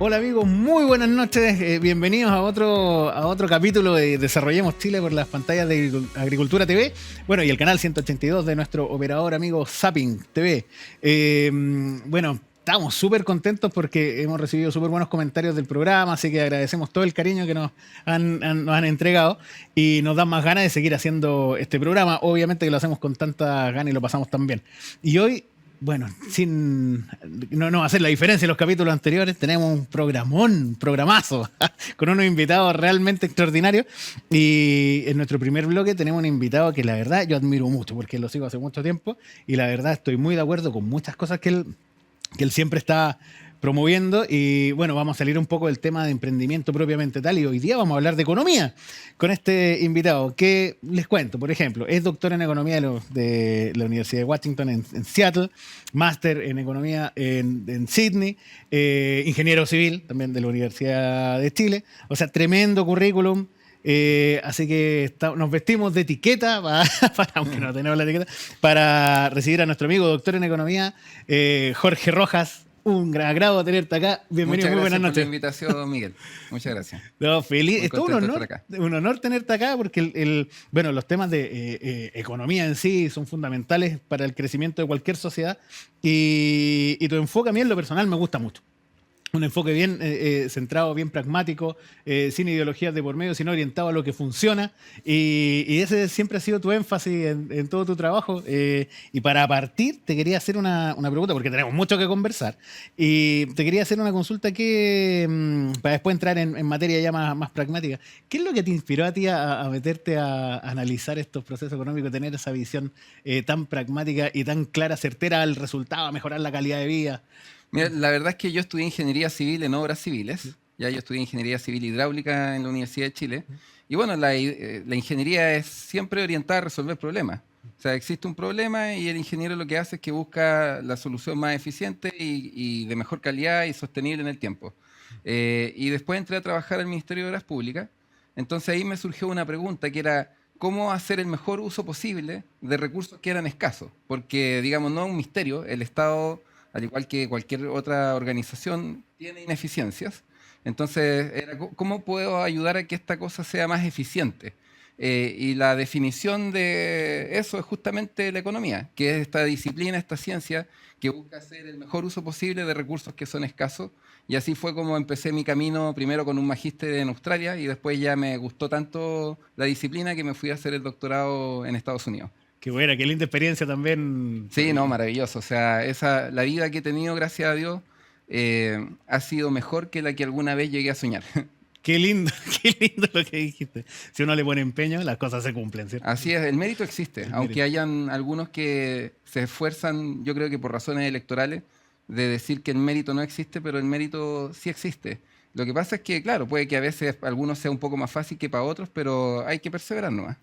Hola amigos, muy buenas noches, bienvenidos a otro capítulo de Desarrollemos Chile por las pantallas de Agricultura TV, bueno, y el canal 182 de nuestro operador amigo Zapping TV. Bueno, estamos súper contentos porque hemos recibido súper buenos comentarios del programa, así que agradecemos todo el cariño que nos han entregado y nos dan más ganas de seguir haciendo este programa. Obviamente que lo hacemos con tanta ganas y lo pasamos tan bien. Y hoy, bueno, sin no hacer la diferencia en los capítulos anteriores, tenemos un programazo, con unos invitados realmente extraordinarios. Y en nuestro primer bloque tenemos un invitado que la verdad yo admiro mucho, porque lo sigo hace mucho tiempo, y la verdad estoy muy de acuerdo con muchas cosas que él siempre está promoviendo. Y bueno, vamos a salir un poco del tema de emprendimiento propiamente tal, y hoy día vamos a hablar de economía con este invitado que, les cuento, por ejemplo, es doctor en economía de la Universidad de Washington en Seattle, máster en economía en Sydney, ingeniero civil también de la Universidad de Chile, o sea, tremendo currículum. Así que nos vestimos de etiqueta, aunque no tenemos la etiqueta, para recibir a nuestro amigo doctor en economía, Jorge Rojas. Un gran agrado tenerte acá. Bienvenido, muy buenas noches. Muchas gracias por la invitación, Miguel. Muchas gracias. No, feliz. Muy Es todo contento de estar acá. un honor tenerte acá porque bueno, los temas de economía en sí son fundamentales para el crecimiento de cualquier sociedad y tu enfoque a mí en lo personal me gusta mucho. Un enfoque bien centrado, bien pragmático, sin ideologías de por medio, sino orientado a lo que funciona. Y ese siempre ha sido tu énfasis en todo tu trabajo. Y para partir, te quería hacer una pregunta, porque tenemos mucho que conversar. Y te quería hacer una consulta para después entrar en materia ya más pragmática. ¿Qué es lo que te inspiró a ti a meterte a analizar estos procesos económicos, tener esa visión tan pragmática y tan clara, certera al resultado, a mejorar la calidad de vida? Mira, la verdad es que yo estudié ingeniería civil en obras civiles. Ya yo estudié ingeniería civil hidráulica en la Universidad de Chile. Y bueno, la ingeniería es siempre orientada a resolver problemas. O sea, existe un problema y el ingeniero lo que hace es que busca la solución más eficiente y de mejor calidad y sostenible en el tiempo. Y después entré a trabajar al Ministerio de Obras Públicas. Entonces ahí me surgió una pregunta que era, ¿cómo hacer el mejor uso posible de recursos que eran escasos? Porque, digamos, no es un misterio, el Estado, al igual que cualquier otra organización, tiene ineficiencias. Entonces, ¿cómo puedo ayudar a que esta cosa sea más eficiente? Y la definición de eso es justamente la economía, que es esta disciplina, esta ciencia que busca hacer el mejor uso posible de recursos que son escasos. Y así fue como empecé mi camino, primero con un magíster en Australia y después ya me gustó tanto la disciplina que me fui a hacer el doctorado en Estados Unidos. Qué buena, qué linda experiencia también. Sí, no, maravilloso. O sea, la vida que he tenido, gracias a Dios, ha sido mejor que la que alguna vez llegué a soñar. Qué lindo, qué lindo lo que dijiste. Si uno le pone empeño, las cosas se cumplen, ¿cierto? Así es, el mérito existe, El aunque mérito. hayan algunos que se esfuerzan, yo creo que por razones electorales, de decir que el mérito no existe, pero el mérito sí existe. Lo que pasa es que, claro, puede que a veces para algunos sea un poco más fácil que para otros, pero hay que perseverar nomás.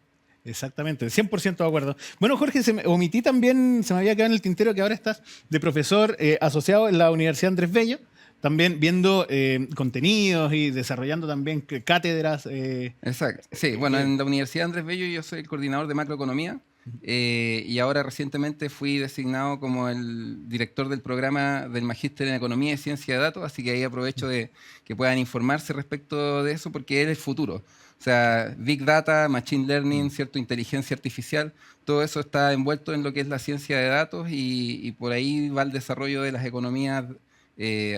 Exactamente, 100% de acuerdo. Bueno, Jorge, omití también, se me había quedado en el tintero que ahora estás de profesor asociado en la Universidad Andrés Bello, también viendo contenidos y desarrollando también cátedras. Exacto. Sí, bueno, en la Universidad Andrés Bello yo soy el coordinador de macroeconomía y ahora recientemente fui designado como el director del programa del Magíster en Economía y Ciencia de Datos, así que ahí aprovecho de que puedan informarse respecto de eso porque es el futuro. O sea, Big Data, Machine Learning, ¿cierto? Inteligencia artificial, todo eso está envuelto en lo que es la ciencia de datos y por ahí va el desarrollo de las economías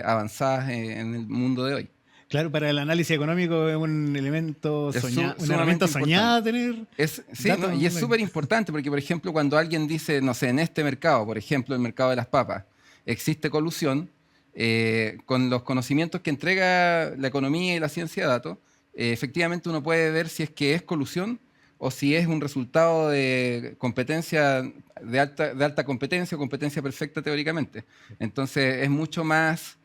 avanzadas en el mundo de hoy. Claro, para el análisis económico es un elemento Es soñado, una sumamente herramienta soñada importante. tener Sí, datos ¿no? Y es online. súper importante porque, por ejemplo, cuando alguien dice, no sé, en este mercado, por ejemplo, el mercado de las papas, existe colusión, con los conocimientos que entrega la economía y la ciencia de datos, efectivamente uno puede ver si es que es colusión o si es un resultado de competencia, de alta competencia o competencia perfecta teóricamente. Entonces es mucho más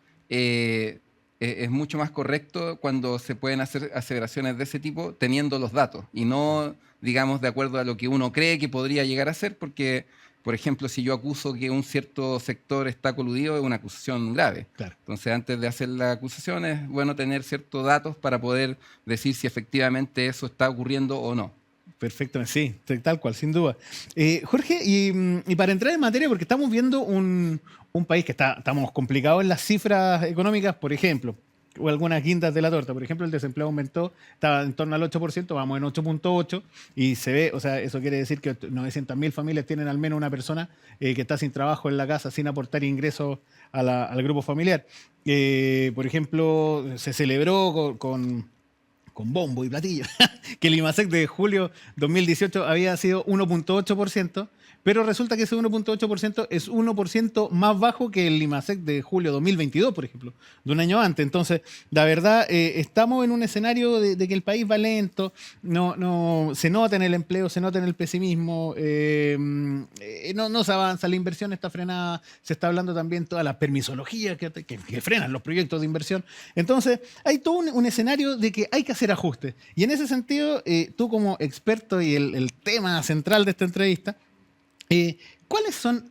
correcto cuando se pueden hacer aseveraciones de ese tipo teniendo los datos y no, digamos, de acuerdo a lo que uno cree que podría llegar a ser, porque, por ejemplo, si yo acuso que un cierto sector está coludido, es una acusación grave. Claro. Entonces, antes de hacer la acusación, es bueno tener ciertos datos para poder decir si efectivamente eso está ocurriendo o no. Perfecto, sí, tal cual, sin duda. Jorge, y para entrar en materia, porque estamos viendo un país que estamos complicados en las cifras económicas, por ejemplo. o algunas guindas de la torta. Por ejemplo, el desempleo aumentó, estaba en torno al 8%, vamos en 8.8 y se ve, o sea, eso quiere decir que 900.000 familias tienen al menos una persona que está sin trabajo en la casa, sin aportar ingresos al grupo familiar. Por ejemplo, se celebró con bombo y platillo, que el IMASEC de julio 2018 había sido 1.8%, pero resulta que ese 1.8% es 1% más bajo que el IMASEC de julio 2022, por ejemplo, de un año antes. Entonces, la verdad, estamos en un escenario de que el país va lento, no se nota en el empleo, se nota en el pesimismo, no se avanza, la inversión está frenada, se está hablando también toda la permisología que frenan los proyectos de inversión. Entonces, hay todo un escenario de que hay que hacer ajustes. Y en ese sentido, tú como experto y el tema central de esta entrevista, ¿cuáles son?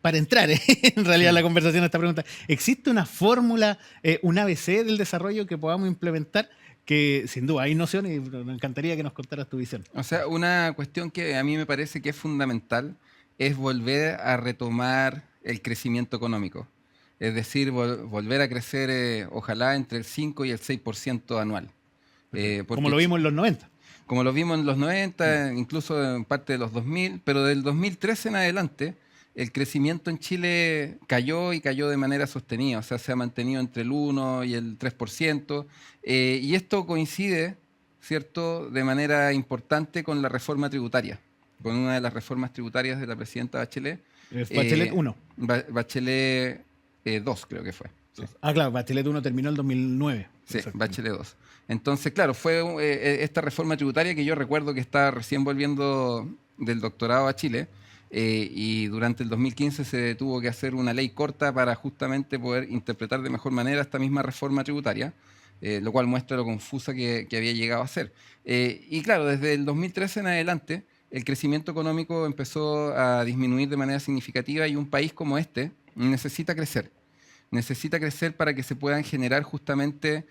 Para entrar en realidad la conversación a esta pregunta, ¿existe una fórmula, un ABC del desarrollo que podamos implementar? Que sin duda hay nociones y me encantaría que nos contaras tu visión. O sea, una cuestión que a mí me parece que es fundamental es volver a retomar el crecimiento económico. Es decir, volver a crecer, ojalá, entre el 5 y el 6% anual. Como lo vimos en los 90. Como lo vimos en los 90, incluso en parte de los 2000, pero del 2013 en adelante, el crecimiento en Chile cayó y cayó de manera sostenida, o sea, se ha mantenido entre el 1 y el 3%, y esto coincide, ¿cierto?, de manera importante con la reforma tributaria, con una de las reformas tributarias de la presidenta Bachelet. Bachelet 1. Bachelet 2, creo que fue. Sí. Ah, claro, Bachelet 1 terminó el 2009. Sí, Bachelet 2. Entonces, claro, fue esta reforma tributaria que yo recuerdo que estaba recién volviendo del doctorado a Chile, y durante el 2015 se tuvo que hacer una ley corta para justamente poder interpretar de mejor manera esta misma reforma tributaria, lo cual muestra lo confusa que había llegado a ser. Y claro, desde el 2013 en adelante, el crecimiento económico empezó a disminuir de manera significativa y un país como este necesita crecer. Necesita crecer para que se puedan generar justamente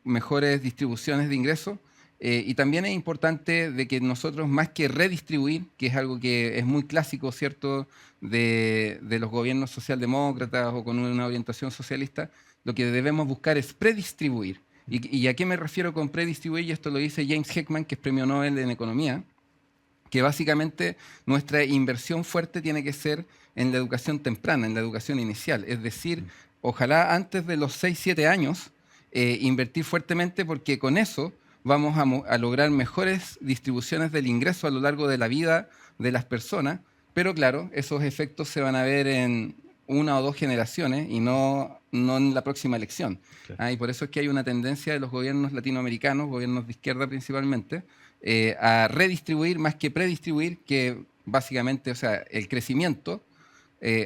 mejores distribuciones de ingresos. Y también es importante de que nosotros, más que redistribuir, que es algo que es muy clásico, ¿cierto?, de los gobiernos socialdemócratas o con una orientación socialista, lo que debemos buscar es predistribuir. ¿Y a qué me refiero con predistribuir? Y esto lo dice James Heckman, que es premio Nobel en Economía, que básicamente nuestra inversión fuerte tiene que ser en la educación temprana, en la educación inicial. Es decir, ojalá antes de los 6, 7 años, invertir fuertemente, porque con eso vamos a lograr mejores distribuciones del ingreso a lo largo de la vida de las personas, pero claro, esos efectos se van a ver en 1 o 2 generaciones y no en la próxima elección. Claro. Y por eso es que hay una tendencia de los gobiernos latinoamericanos, gobiernos de izquierda principalmente, a redistribuir más que predistribuir, que básicamente, o sea, el crecimiento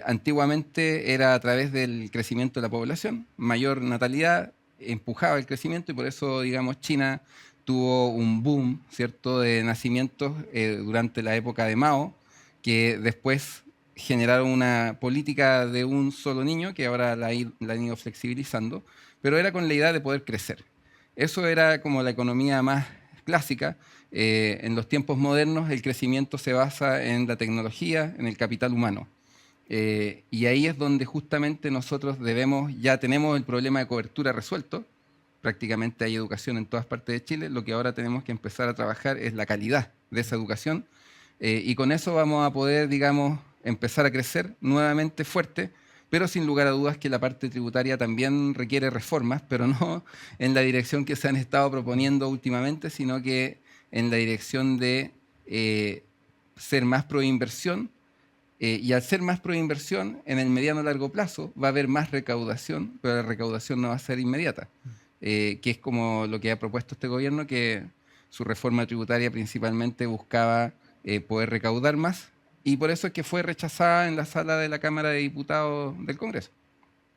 antiguamente era a través del crecimiento de la población, mayor natalidad empujaba el crecimiento y por eso, digamos, China tuvo un boom, ¿cierto?, de nacimientos durante la época de Mao, que después generaron una política de un solo niño, que ahora la han ido flexibilizando, pero era con la idea de poder crecer. Eso era como la economía más clásica. En los tiempos modernos el crecimiento se basa en la tecnología, en el capital humano. Y ahí es donde justamente nosotros ya tenemos el problema de cobertura resuelto, prácticamente hay educación en todas partes de Chile, lo que ahora tenemos que empezar a trabajar es la calidad de esa educación, y con eso vamos a poder, digamos, empezar a crecer nuevamente fuerte, pero sin lugar a dudas que la parte tributaria también requiere reformas, pero no en la dirección que se han estado proponiendo últimamente, sino que en la dirección de ser más pro inversión, y al ser más pro inversión, en el mediano largo plazo va a haber más recaudación, pero la recaudación no va a ser inmediata, que es como lo que ha propuesto este gobierno, que su reforma tributaria principalmente buscaba poder recaudar más, y por eso es que fue rechazada en la sala de la Cámara de Diputados del Congreso.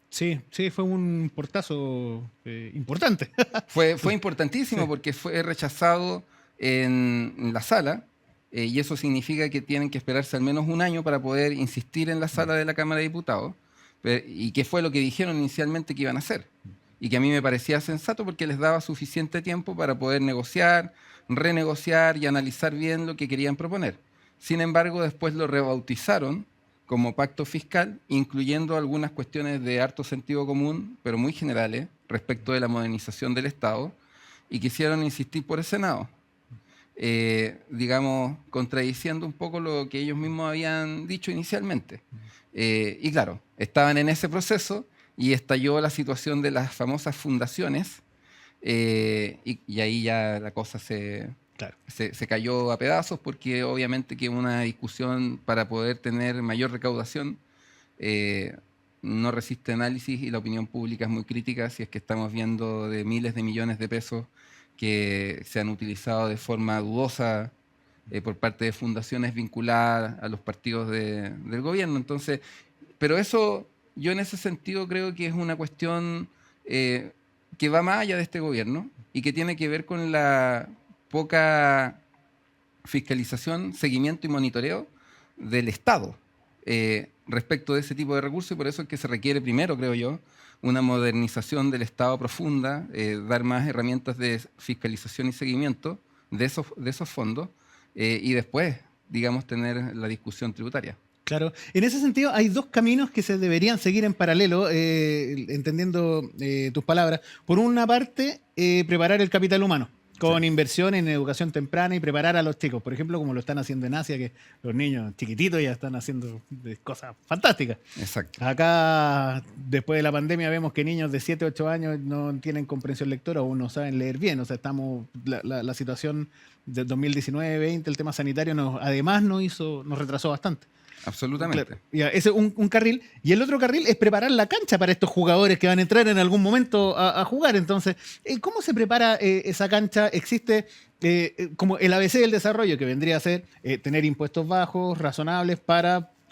Sí, fue un portazo importante. Fue importantísimo, sí, porque fue rechazado en la sala, y eso significa que tienen que esperarse al menos un año para poder insistir en la sala de la Cámara de Diputados, y que fue lo que dijeron inicialmente que iban a hacer, y que a mí me parecía sensato porque les daba suficiente tiempo para poder negociar, renegociar y analizar bien lo que querían proponer. Sin embargo, después lo rebautizaron como pacto fiscal, incluyendo algunas cuestiones de harto sentido común, pero muy generales, respecto de la modernización del Estado, y quisieron insistir por el Senado, digamos, contradiciendo un poco lo que ellos mismos habían dicho inicialmente. Y claro, estaban en ese proceso y estalló la situación de las famosas fundaciones, y ahí ya la cosa Claro. se cayó a pedazos, porque obviamente que una discusión para poder tener mayor recaudación no resiste análisis, y la opinión pública es muy crítica si es que estamos viendo de miles de millones de pesos que se han utilizado de forma dudosa por parte de fundaciones vinculadas a los partidos del gobierno. Entonces, pero eso, yo en ese sentido creo que es una cuestión que va más allá de este gobierno y que tiene que ver con la poca fiscalización, seguimiento y monitoreo del Estado respecto de ese tipo de recursos, y por eso es que se requiere primero, creo yo, una modernización del Estado profunda, dar más herramientas de fiscalización y seguimiento de esos fondos, y después, digamos, tener la discusión tributaria. Claro. En ese sentido, hay dos caminos que se deberían seguir en paralelo, entendiendo tus palabras. Por una parte, preparar el capital humano con inversión en educación temprana y preparar a los chicos. Por ejemplo, como lo están haciendo en Asia, que los niños chiquititos ya están haciendo cosas fantásticas. Exacto. Acá, después de la pandemia, vemos que niños de 7, 8 años no tienen comprensión lectora o no saben leer bien. O sea, la situación del 2019-20, el tema sanitario, además nos retrasó bastante. Absolutamente. Claro. Ya, ese es un carril. Y el otro carril es preparar la cancha para estos jugadores que van a entrar en algún momento a jugar. Entonces, ¿cómo se prepara esa cancha? Existe como el ABC del desarrollo, que vendría a ser tener impuestos bajos, razonables,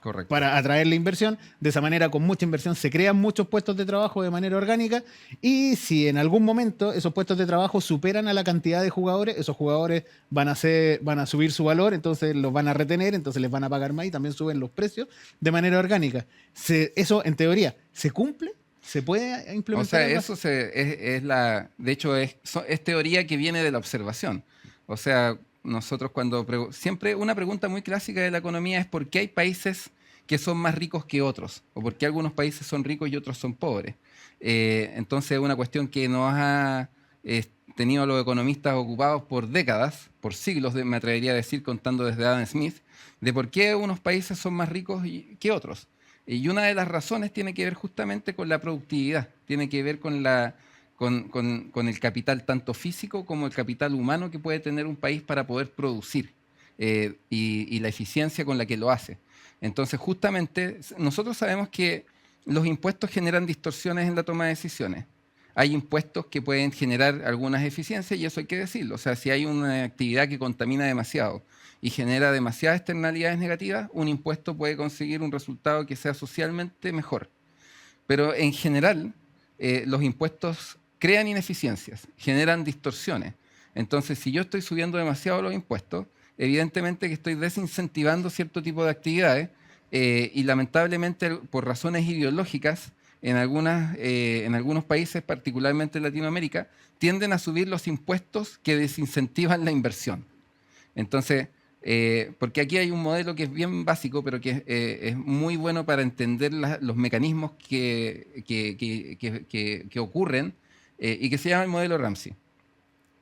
Correcto. para atraer la inversión. De esa manera, con mucha inversión, se crean muchos puestos de trabajo de manera orgánica. Y si en algún momento esos puestos de trabajo superan a la cantidad de jugadores, esos jugadores van a subir su valor, entonces los van a retener, entonces les van a pagar más y también suben los precios de manera orgánica. Eso, en teoría, ¿se cumple? ¿Se puede implementar? O sea, eso de hecho, es teoría que viene de la observación. O sea, nosotros siempre una pregunta muy clásica de la economía es ¿por qué hay países que son más ricos que otros? ¿O por qué algunos países son ricos y otros son pobres? Entonces es una cuestión que nos ha tenido a los economistas ocupados por décadas, por siglos, me atrevería a decir, contando desde Adam Smith, de por qué unos países son más ricos que otros. Y una de las razones tiene que ver justamente con la productividad, tiene que ver con el capital tanto físico como el capital humano que puede tener un país para poder producir, y la eficiencia con la que lo hace. Entonces, justamente, nosotros sabemos que los impuestos generan distorsiones en la toma de decisiones. Hay impuestos que pueden generar algunas eficiencias, y eso hay que decirlo. O sea, si hay una actividad que contamina demasiado y genera demasiadas externalidades negativas, un impuesto puede conseguir un resultado que sea socialmente mejor. Pero en general, los impuestos crean ineficiencias, generan distorsiones. Entonces, si yo estoy subiendo demasiado los impuestos, evidentemente que estoy desincentivando cierto tipo de actividades, y lamentablemente por razones ideológicas, en algunos países, particularmente en Latinoamérica, tienden a subir los impuestos que desincentivan la inversión. Entonces, porque aquí hay un modelo que es bien básico, pero que es muy bueno para entender los mecanismos que ocurren, y que se llama el modelo Ramsey.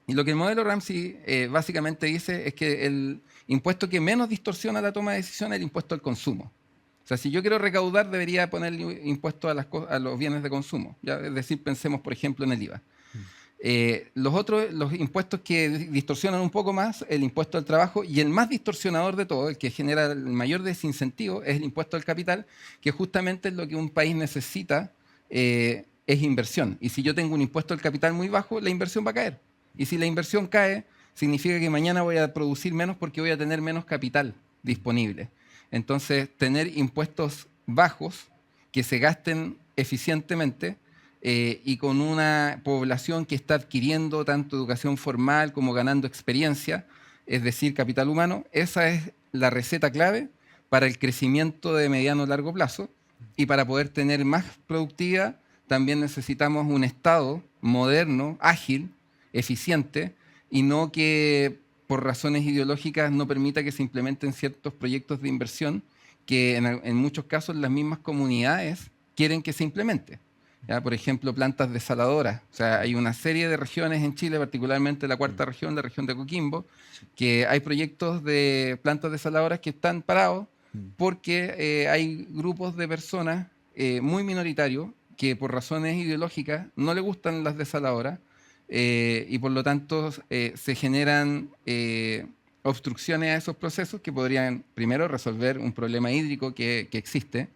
Y lo que el modelo Ramsey básicamente dice es que el impuesto que menos distorsiona la toma de decisiones es el impuesto al consumo. O sea, si yo quiero recaudar, debería poner impuesto a los bienes de consumo. ¿Ya? Es decir, pensemos, por ejemplo, en el IVA. Los impuestos que distorsionan un poco más, el impuesto al trabajo, y el más distorsionador de todo, el que genera el mayor desincentivo, es el impuesto al capital, que justamente es lo que un país necesita, es inversión. Y si yo tengo un impuesto al capital muy bajo, la inversión va a caer. Y si la inversión cae, significa que mañana voy a producir menos porque voy a tener menos capital disponible. Entonces, tener impuestos bajos que se gasten eficientemente, y con una población que está adquiriendo tanto educación formal como ganando experiencia, es decir, capital humano, esa es la receta clave para el crecimiento de mediano a largo plazo. Y para poder tener más productividad, también necesitamos un Estado moderno, ágil, eficiente, y no que por razones ideológicas no permita que se implementen ciertos proyectos de inversión que en muchos casos las mismas comunidades quieren que se implemente. ¿Ya? Por ejemplo, plantas desaladoras. O sea, hay una serie de regiones en Chile, particularmente la cuarta región, la región de Coquimbo, que hay proyectos de plantas desaladoras que están parados porque hay grupos de personas muy minoritarios que por razones ideológicas no les gustan las desaladoras y por lo tanto se generan obstrucciones a esos procesos que podrían, primero, resolver un problema hídrico que existe,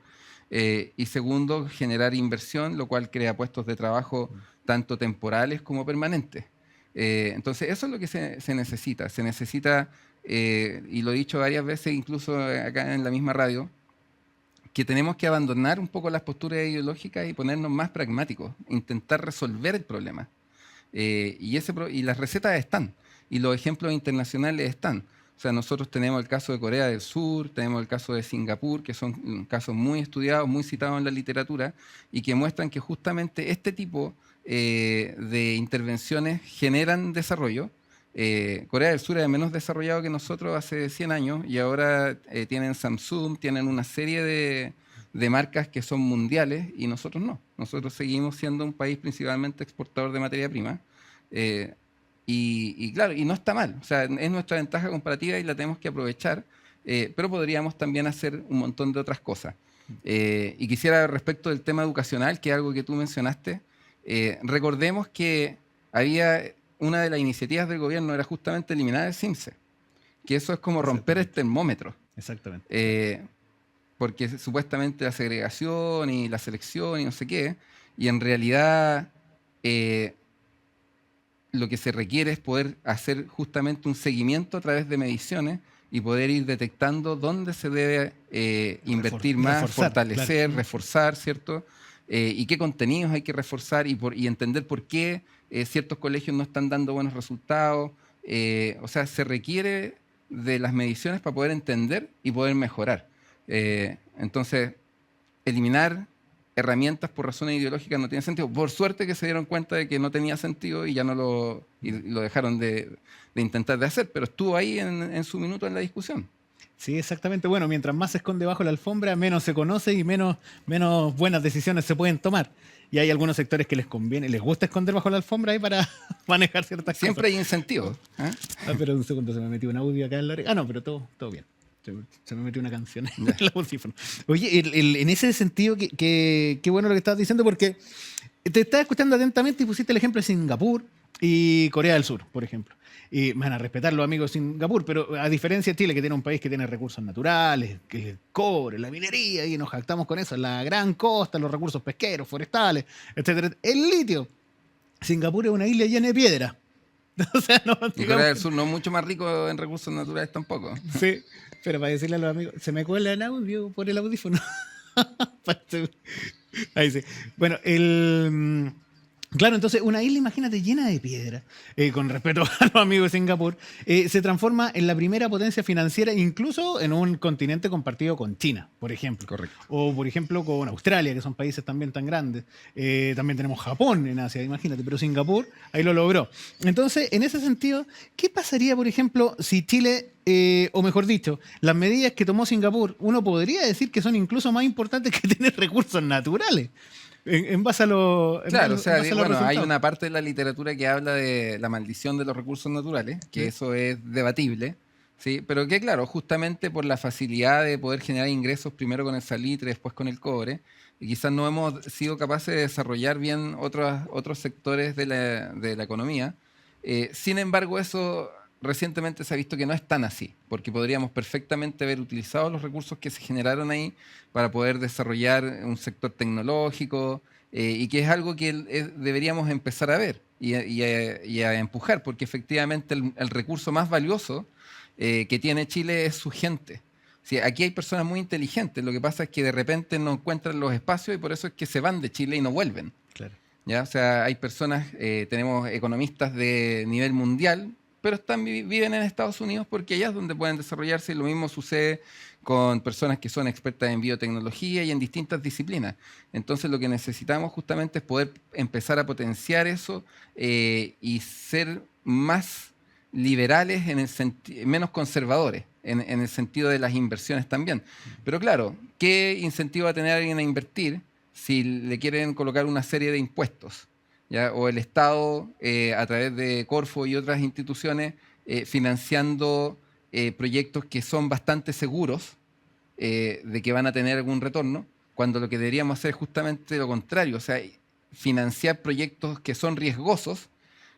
y segundo, generar inversión, lo cual crea puestos de trabajo tanto temporales como permanentes. Entonces, eso es lo que se necesita. Se necesita, y lo he dicho varias veces, incluso acá en la misma radio, que tenemos que abandonar un poco las posturas ideológicas y ponernos más pragmáticos, intentar resolver el problema. Y las recetas están, y los ejemplos internacionales están. O sea, nosotros tenemos el caso de Corea del Sur, tenemos el caso de Singapur, que son casos muy estudiados, muy citados en la literatura, y que muestran que justamente este tipo de intervenciones generan desarrollo. Corea del Sur es menos desarrollado que nosotros hace 100 años, y ahora tienen Samsung, tienen una serie de marcas que son mundiales, y nosotros no. Nosotros seguimos siendo un país principalmente exportador de materia prima. Y claro, y no está mal, o sea, es nuestra ventaja comparativa y la tenemos que aprovechar, pero podríamos también hacer un montón de otras cosas. Y quisiera, respecto del tema educacional, que es algo que tú mencionaste, recordemos que había una de las iniciativas del gobierno era justamente eliminar el CIMSE, que eso es como romper el termómetro. Exactamente. Porque supuestamente la segregación y la selección y no sé qué, y en realidad lo que se requiere es poder hacer justamente un seguimiento a través de mediciones y poder ir detectando dónde se debe invertir más, fortalecer, claro, reforzar, ¿cierto? Y qué contenidos hay que reforzar y entender por qué ciertos colegios no están dando buenos resultados. O sea, se requiere de las mediciones para poder entender y poder mejorar. Entonces, eliminar herramientas por razones ideológicas no tiene sentido. Por suerte que se dieron cuenta de que no tenía sentido y ya no lo dejaron de intentar de hacer, pero estuvo ahí en su minuto en la discusión. Sí, exactamente. Bueno, mientras más se esconde bajo la alfombra, menos se conoce y menos buenas decisiones se pueden tomar. Y hay algunos sectores que les conviene, les gusta esconder bajo la alfombra ahí para manejar ciertas Siempre cosas. Hay incentivos. Pero un segundo, se me metió un audio acá en la... Ah, no, pero todo bien. Se me metió una canción en el audífono. Oye, en ese sentido, qué bueno lo que estabas diciendo, porque te estaba escuchando atentamente y pusiste el ejemplo de Singapur y Corea del Sur, por ejemplo. Y van a respetar los amigos de Singapur, pero a diferencia de Chile, que tiene un país que tiene recursos naturales, que el cobre, la minería, y nos jactamos con eso, la gran costa, los recursos pesqueros, forestales, etcétera. El litio. Singapur es una isla llena de piedra. O sea, no, y Corea del Sur no es mucho más rico en recursos naturales tampoco. Sí, pero para decirle a los amigos, se me cuela el audio por el audífono. Ahí sí. Bueno, claro, entonces una isla, imagínate, llena de piedra, con respeto a los amigos de Singapur, se transforma en la primera potencia financiera, incluso en un continente compartido con China, por ejemplo. Correcto. O, por ejemplo, con Australia, que son países también tan grandes. También tenemos Japón en Asia, imagínate, pero Singapur ahí lo logró. Entonces, en ese sentido, ¿qué pasaría, por ejemplo, si Chile, o mejor dicho, las medidas que tomó Singapur, uno podría decir que son incluso más importantes que tener recursos naturales? En base a lo. Claro, o sea, bueno, hay una parte de la literatura que habla de la maldición de los recursos naturales, que eso es debatible, ¿sí? Pero que, claro, justamente por la facilidad de poder generar ingresos primero con el salitre, después con el cobre, y quizás no hemos sido capaces de desarrollar bien otros sectores de la economía. Sin embargo, eso recientemente se ha visto que no es tan así, porque podríamos perfectamente haber utilizado los recursos que se generaron ahí para poder desarrollar un sector tecnológico, y que es algo que deberíamos empezar a ver y a empujar, porque efectivamente el recurso más valioso que tiene Chile es su gente. Sí, aquí hay personas muy inteligentes, lo que pasa es que de repente no encuentran los espacios y por eso es que se van de Chile y no vuelven. Claro. ¿Ya? O sea, hay personas, tenemos economistas de nivel mundial, pero viven en Estados Unidos porque allá es donde pueden desarrollarse, y lo mismo sucede con personas que son expertas en biotecnología y en distintas disciplinas. Entonces lo que necesitamos justamente es poder empezar a potenciar eso y ser más liberales, menos conservadores. en el sentido de las inversiones también. Pero claro, ¿qué incentivo va a tener alguien a invertir si le quieren colocar una serie de impuestos? ¿Ya? O el Estado, a través de Corfo y otras instituciones, financiando proyectos que son bastante seguros de que van a tener algún retorno, cuando lo que deberíamos hacer es justamente lo contrario, o sea, financiar proyectos que son riesgosos,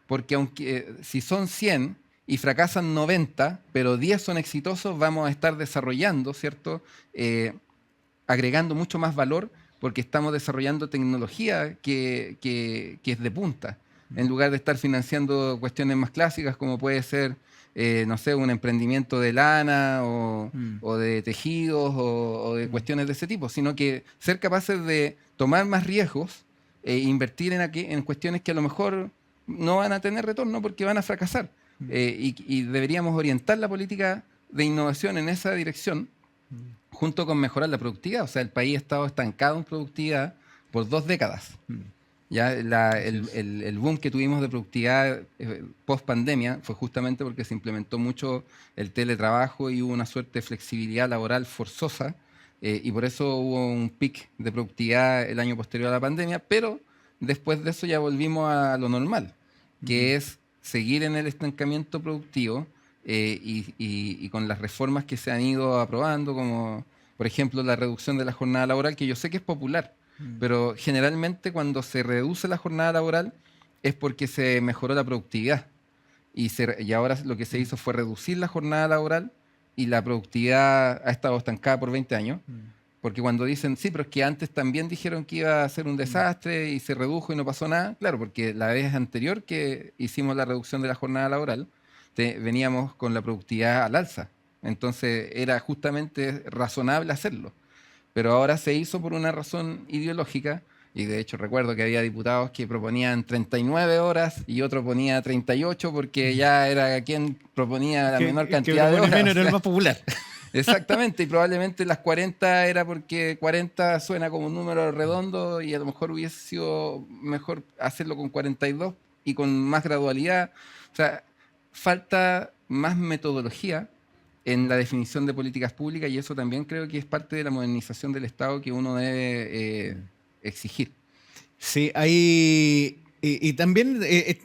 porque aunque si son 100 y fracasan 90, pero 10 son exitosos, vamos a estar desarrollando, ¿cierto? Agregando mucho más valor porque estamos desarrollando tecnología que es de punta, en lugar de estar financiando cuestiones más clásicas como puede ser, no sé, un emprendimiento de lana o de tejidos o de cuestiones de ese tipo, sino que ser capaces de tomar más riesgos e invertir en cuestiones que a lo mejor no van a tener retorno porque van a fracasar. Y deberíamos orientar la política de innovación en esa dirección, junto con mejorar la productividad. O sea, el país ha estado estancado en productividad por 2 décadas. Ya el boom que tuvimos de productividad post pandemia fue justamente porque se implementó mucho el teletrabajo y hubo una suerte de flexibilidad laboral forzosa, y por eso hubo un pic de productividad el año posterior a la pandemia, pero después de eso ya volvimos a lo normal, que es seguir en el estancamiento productivo, y con las reformas que se han ido aprobando, como por ejemplo la reducción de la jornada laboral, que yo sé que es popular, pero generalmente cuando se reduce la jornada laboral es porque se mejoró la productividad. Y ahora lo que se hizo fue reducir la jornada laboral y la productividad ha estado estancada por 20 años. Porque cuando dicen, sí, pero es que antes también dijeron que iba a ser un desastre y se redujo y no pasó nada. Claro, porque la vez anterior que hicimos la reducción de la jornada laboral, veníamos con la productividad al alza. Entonces era justamente razonable hacerlo. Pero ahora se hizo por una razón ideológica, y de hecho recuerdo que había diputados que proponían 39 horas y otro ponía 38 porque ya era quien proponía la menor cantidad de horas. Menos era el más popular. Exactamente, y probablemente las 40 era porque 40 suena como un número redondo y a lo mejor hubiese sido mejor hacerlo con 42 y con más gradualidad. O sea, falta más metodología en la definición de políticas públicas, y eso también creo que es parte de la modernización del Estado que uno debe exigir. Sí, hay... Y también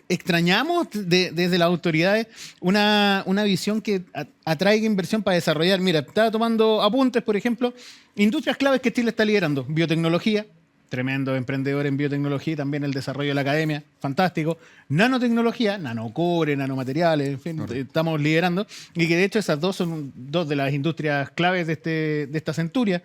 extrañamos desde las autoridades una visión que atraiga inversión para desarrollar. Mira, estaba tomando apuntes, por ejemplo, industrias claves que Chile está liderando. Biotecnología, tremendo emprendedor en biotecnología, y también el desarrollo de la academia, fantástico. Nanotecnología, nanocobre, nanomateriales, en fin, estamos liderando. Y que de hecho esas dos son dos de las industrias claves de esta centuria.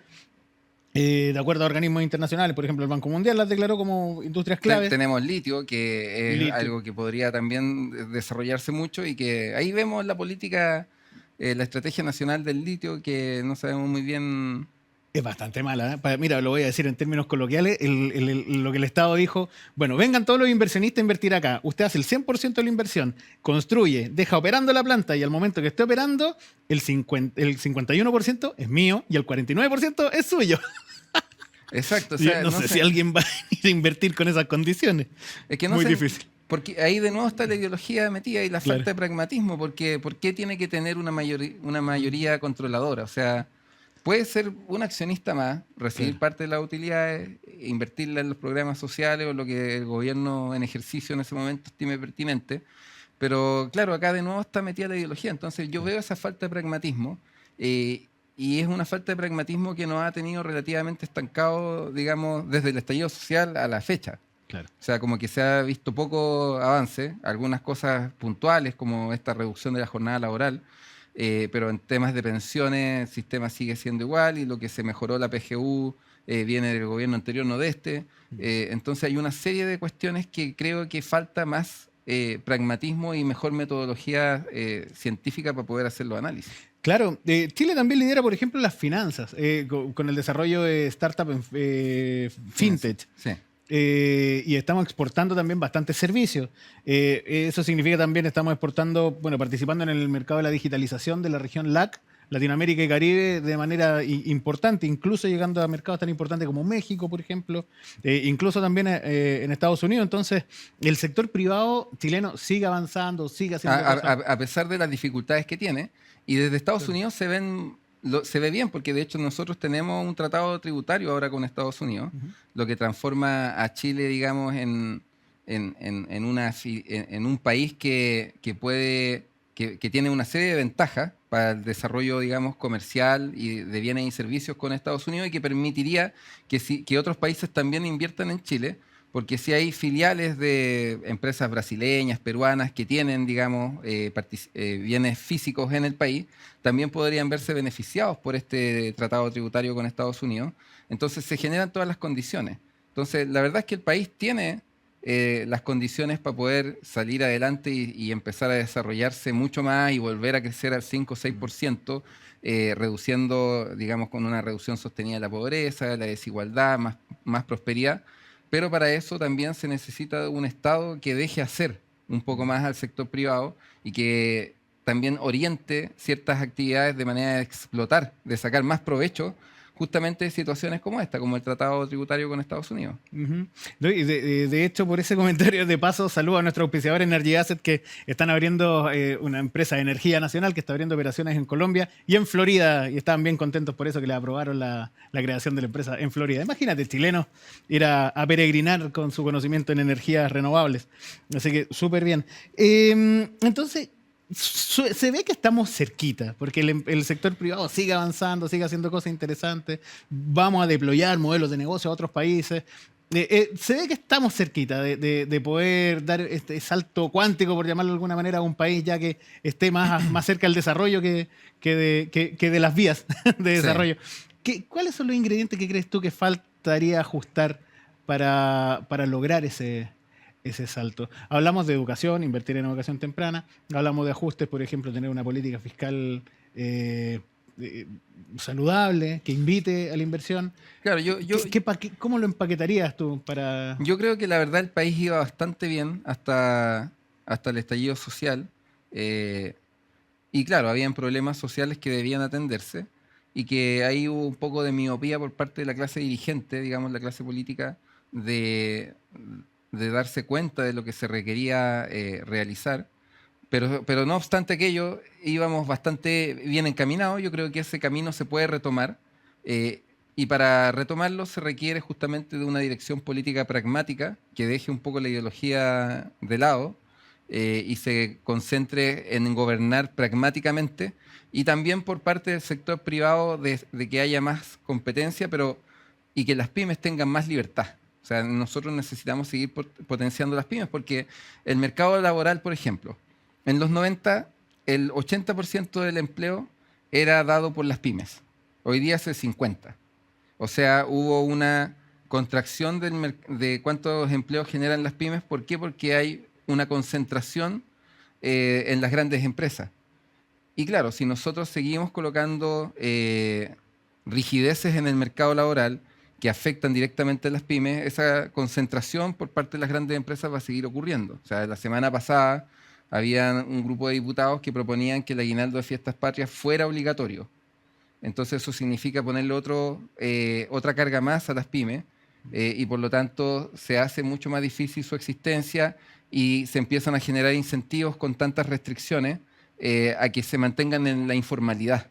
De acuerdo a organismos internacionales, por ejemplo, el Banco Mundial las declaró como industrias claves. Tenemos litio, que es algo que podría también desarrollarse mucho, y que ahí vemos la política, la estrategia nacional del litio, que no sabemos muy bien. Es bastante mala, ¿eh? Mira, lo voy a decir en términos coloquiales, lo que el Estado dijo, bueno, vengan todos los inversionistas a invertir acá, usted hace el 100% de la inversión, construye, deja operando la planta y al momento que esté operando, el 51% es mío y el 49% es suyo. Exacto. O sea, no sé si alguien va a ir a invertir con esas condiciones. Es que no muy sé, difícil. Porque ahí de nuevo está la ideología metida y la falta de pragmatismo, porque ¿por qué tiene que tener una mayoría controladora? O sea, puede ser un accionista más, recibir parte de las utilidades, invertirla en los programas sociales o lo que el gobierno en ejercicio en ese momento estime pertinente. Pero claro, acá de nuevo está metida la ideología. Entonces yo veo esa falta de pragmatismo, y es una falta de pragmatismo que nos ha tenido relativamente estancado, digamos, desde el estallido social a la fecha. Claro. O sea, como que se ha visto poco avance, algunas cosas puntuales como esta reducción de la jornada laboral, pero en temas de pensiones el sistema sigue siendo igual, y lo que se mejoró la PGU viene del gobierno anterior, no de este. Entonces hay una serie de cuestiones que creo que falta más pragmatismo y mejor metodología científica para poder hacer los análisis. Claro, Chile también lidera, por ejemplo, las finanzas, con el desarrollo de startups fintech. Sí. Y estamos exportando también bastantes servicios. Eso significa también estamos exportando, bueno, participando en el mercado de la digitalización de la región LAC Latinoamérica y Caribe de manera importante, incluso llegando a mercados tan importantes como México, por ejemplo, incluso también en Estados Unidos. Entonces, el sector privado chileno sigue avanzando, sigue haciendo cosas. A pesar de las dificultades que tiene, y desde Estados Unidos se ve bien, porque de hecho nosotros tenemos un tratado tributario ahora con Estados Unidos, lo que transforma a Chile, digamos, en un país que tiene una serie de ventajas para el desarrollo, digamos, comercial y de bienes y servicios con Estados Unidos, y que permitiría que otros países también inviertan en Chile, porque si hay filiales de empresas brasileñas, peruanas, que tienen, digamos, bienes físicos en el país, también podrían verse beneficiados por este tratado tributario con Estados Unidos. Entonces se generan todas las condiciones. Entonces, la verdad es que el país tiene las condiciones para poder salir adelante y empezar a desarrollarse mucho más y volver a crecer al 5 o 6%, reduciendo, digamos, con una reducción sostenida de la pobreza, la desigualdad, más prosperidad. Pero para eso también se necesita un Estado que deje hacer un poco más al sector privado y que también oriente ciertas actividades de manera de explotar, de sacar más provecho justamente de situaciones como esta, como el tratado tributario con Estados Unidos. Ujú. No, y de hecho, por ese comentario de paso, saludo a nuestro auspiciador Energy Asset, que están abriendo una empresa de energía nacional que está abriendo operaciones en Colombia y en Florida, y estaban bien contentos por eso, que le aprobaron la creación de la empresa en Florida. Imagínate, el chileno ir a peregrinar con su conocimiento en energías renovables. Así que súper bien. Entonces, se ve que estamos cerquita, porque el sector privado sigue avanzando, sigue haciendo cosas interesantes. Vamos a deployar modelos de negocio a otros países. Se ve que estamos cerquita de poder dar este salto cuántico, por llamarlo de alguna manera, a un país ya que esté más cerca del desarrollo que de las vías de desarrollo. ¿Cuáles son los ingredientes que crees tú que faltaría ajustar para lograr ese salto? Hablamos de educación, invertir en educación temprana, hablamos de ajustes, por ejemplo, tener una política fiscal saludable, que invite a la inversión. Claro, ¿Cómo lo empaquetarías tú para...? yo creo que la verdad el país iba bastante bien hasta el estallido social. Y claro, habían problemas sociales que debían atenderse y que ahí hubo un poco de miopía por parte de la clase dirigente, digamos, la clase política, de darse cuenta de lo que se requería realizar. Pero no obstante aquello, íbamos bastante bien encaminados. Yo creo que ese camino se puede retomar. Y para retomarlo se requiere justamente de una dirección política pragmática que deje un poco la ideología de lado y se concentre en gobernar pragmáticamente. Y también por parte del sector privado de que haya más competencia, y que las pymes tengan más libertad. O sea, nosotros necesitamos seguir potenciando las pymes porque el mercado laboral, por ejemplo, en los 90 el 80% del empleo era dado por las pymes. Hoy día es el 50%. O sea, hubo una contracción de cuántos empleos generan las pymes. ¿Por qué? Porque hay una concentración en las grandes empresas. Y claro, si nosotros seguimos colocando rigideces en el mercado laboral que afectan directamente a las pymes, esa concentración por parte de las grandes empresas va a seguir ocurriendo. O sea, la semana pasada había un grupo de diputados que proponían que el aguinaldo de fiestas patrias fuera obligatorio. Entonces eso significa ponerle otra carga más a las pymes y por lo tanto se hace mucho más difícil su existencia y se empiezan a generar incentivos con tantas restricciones a que se mantengan en la informalidad.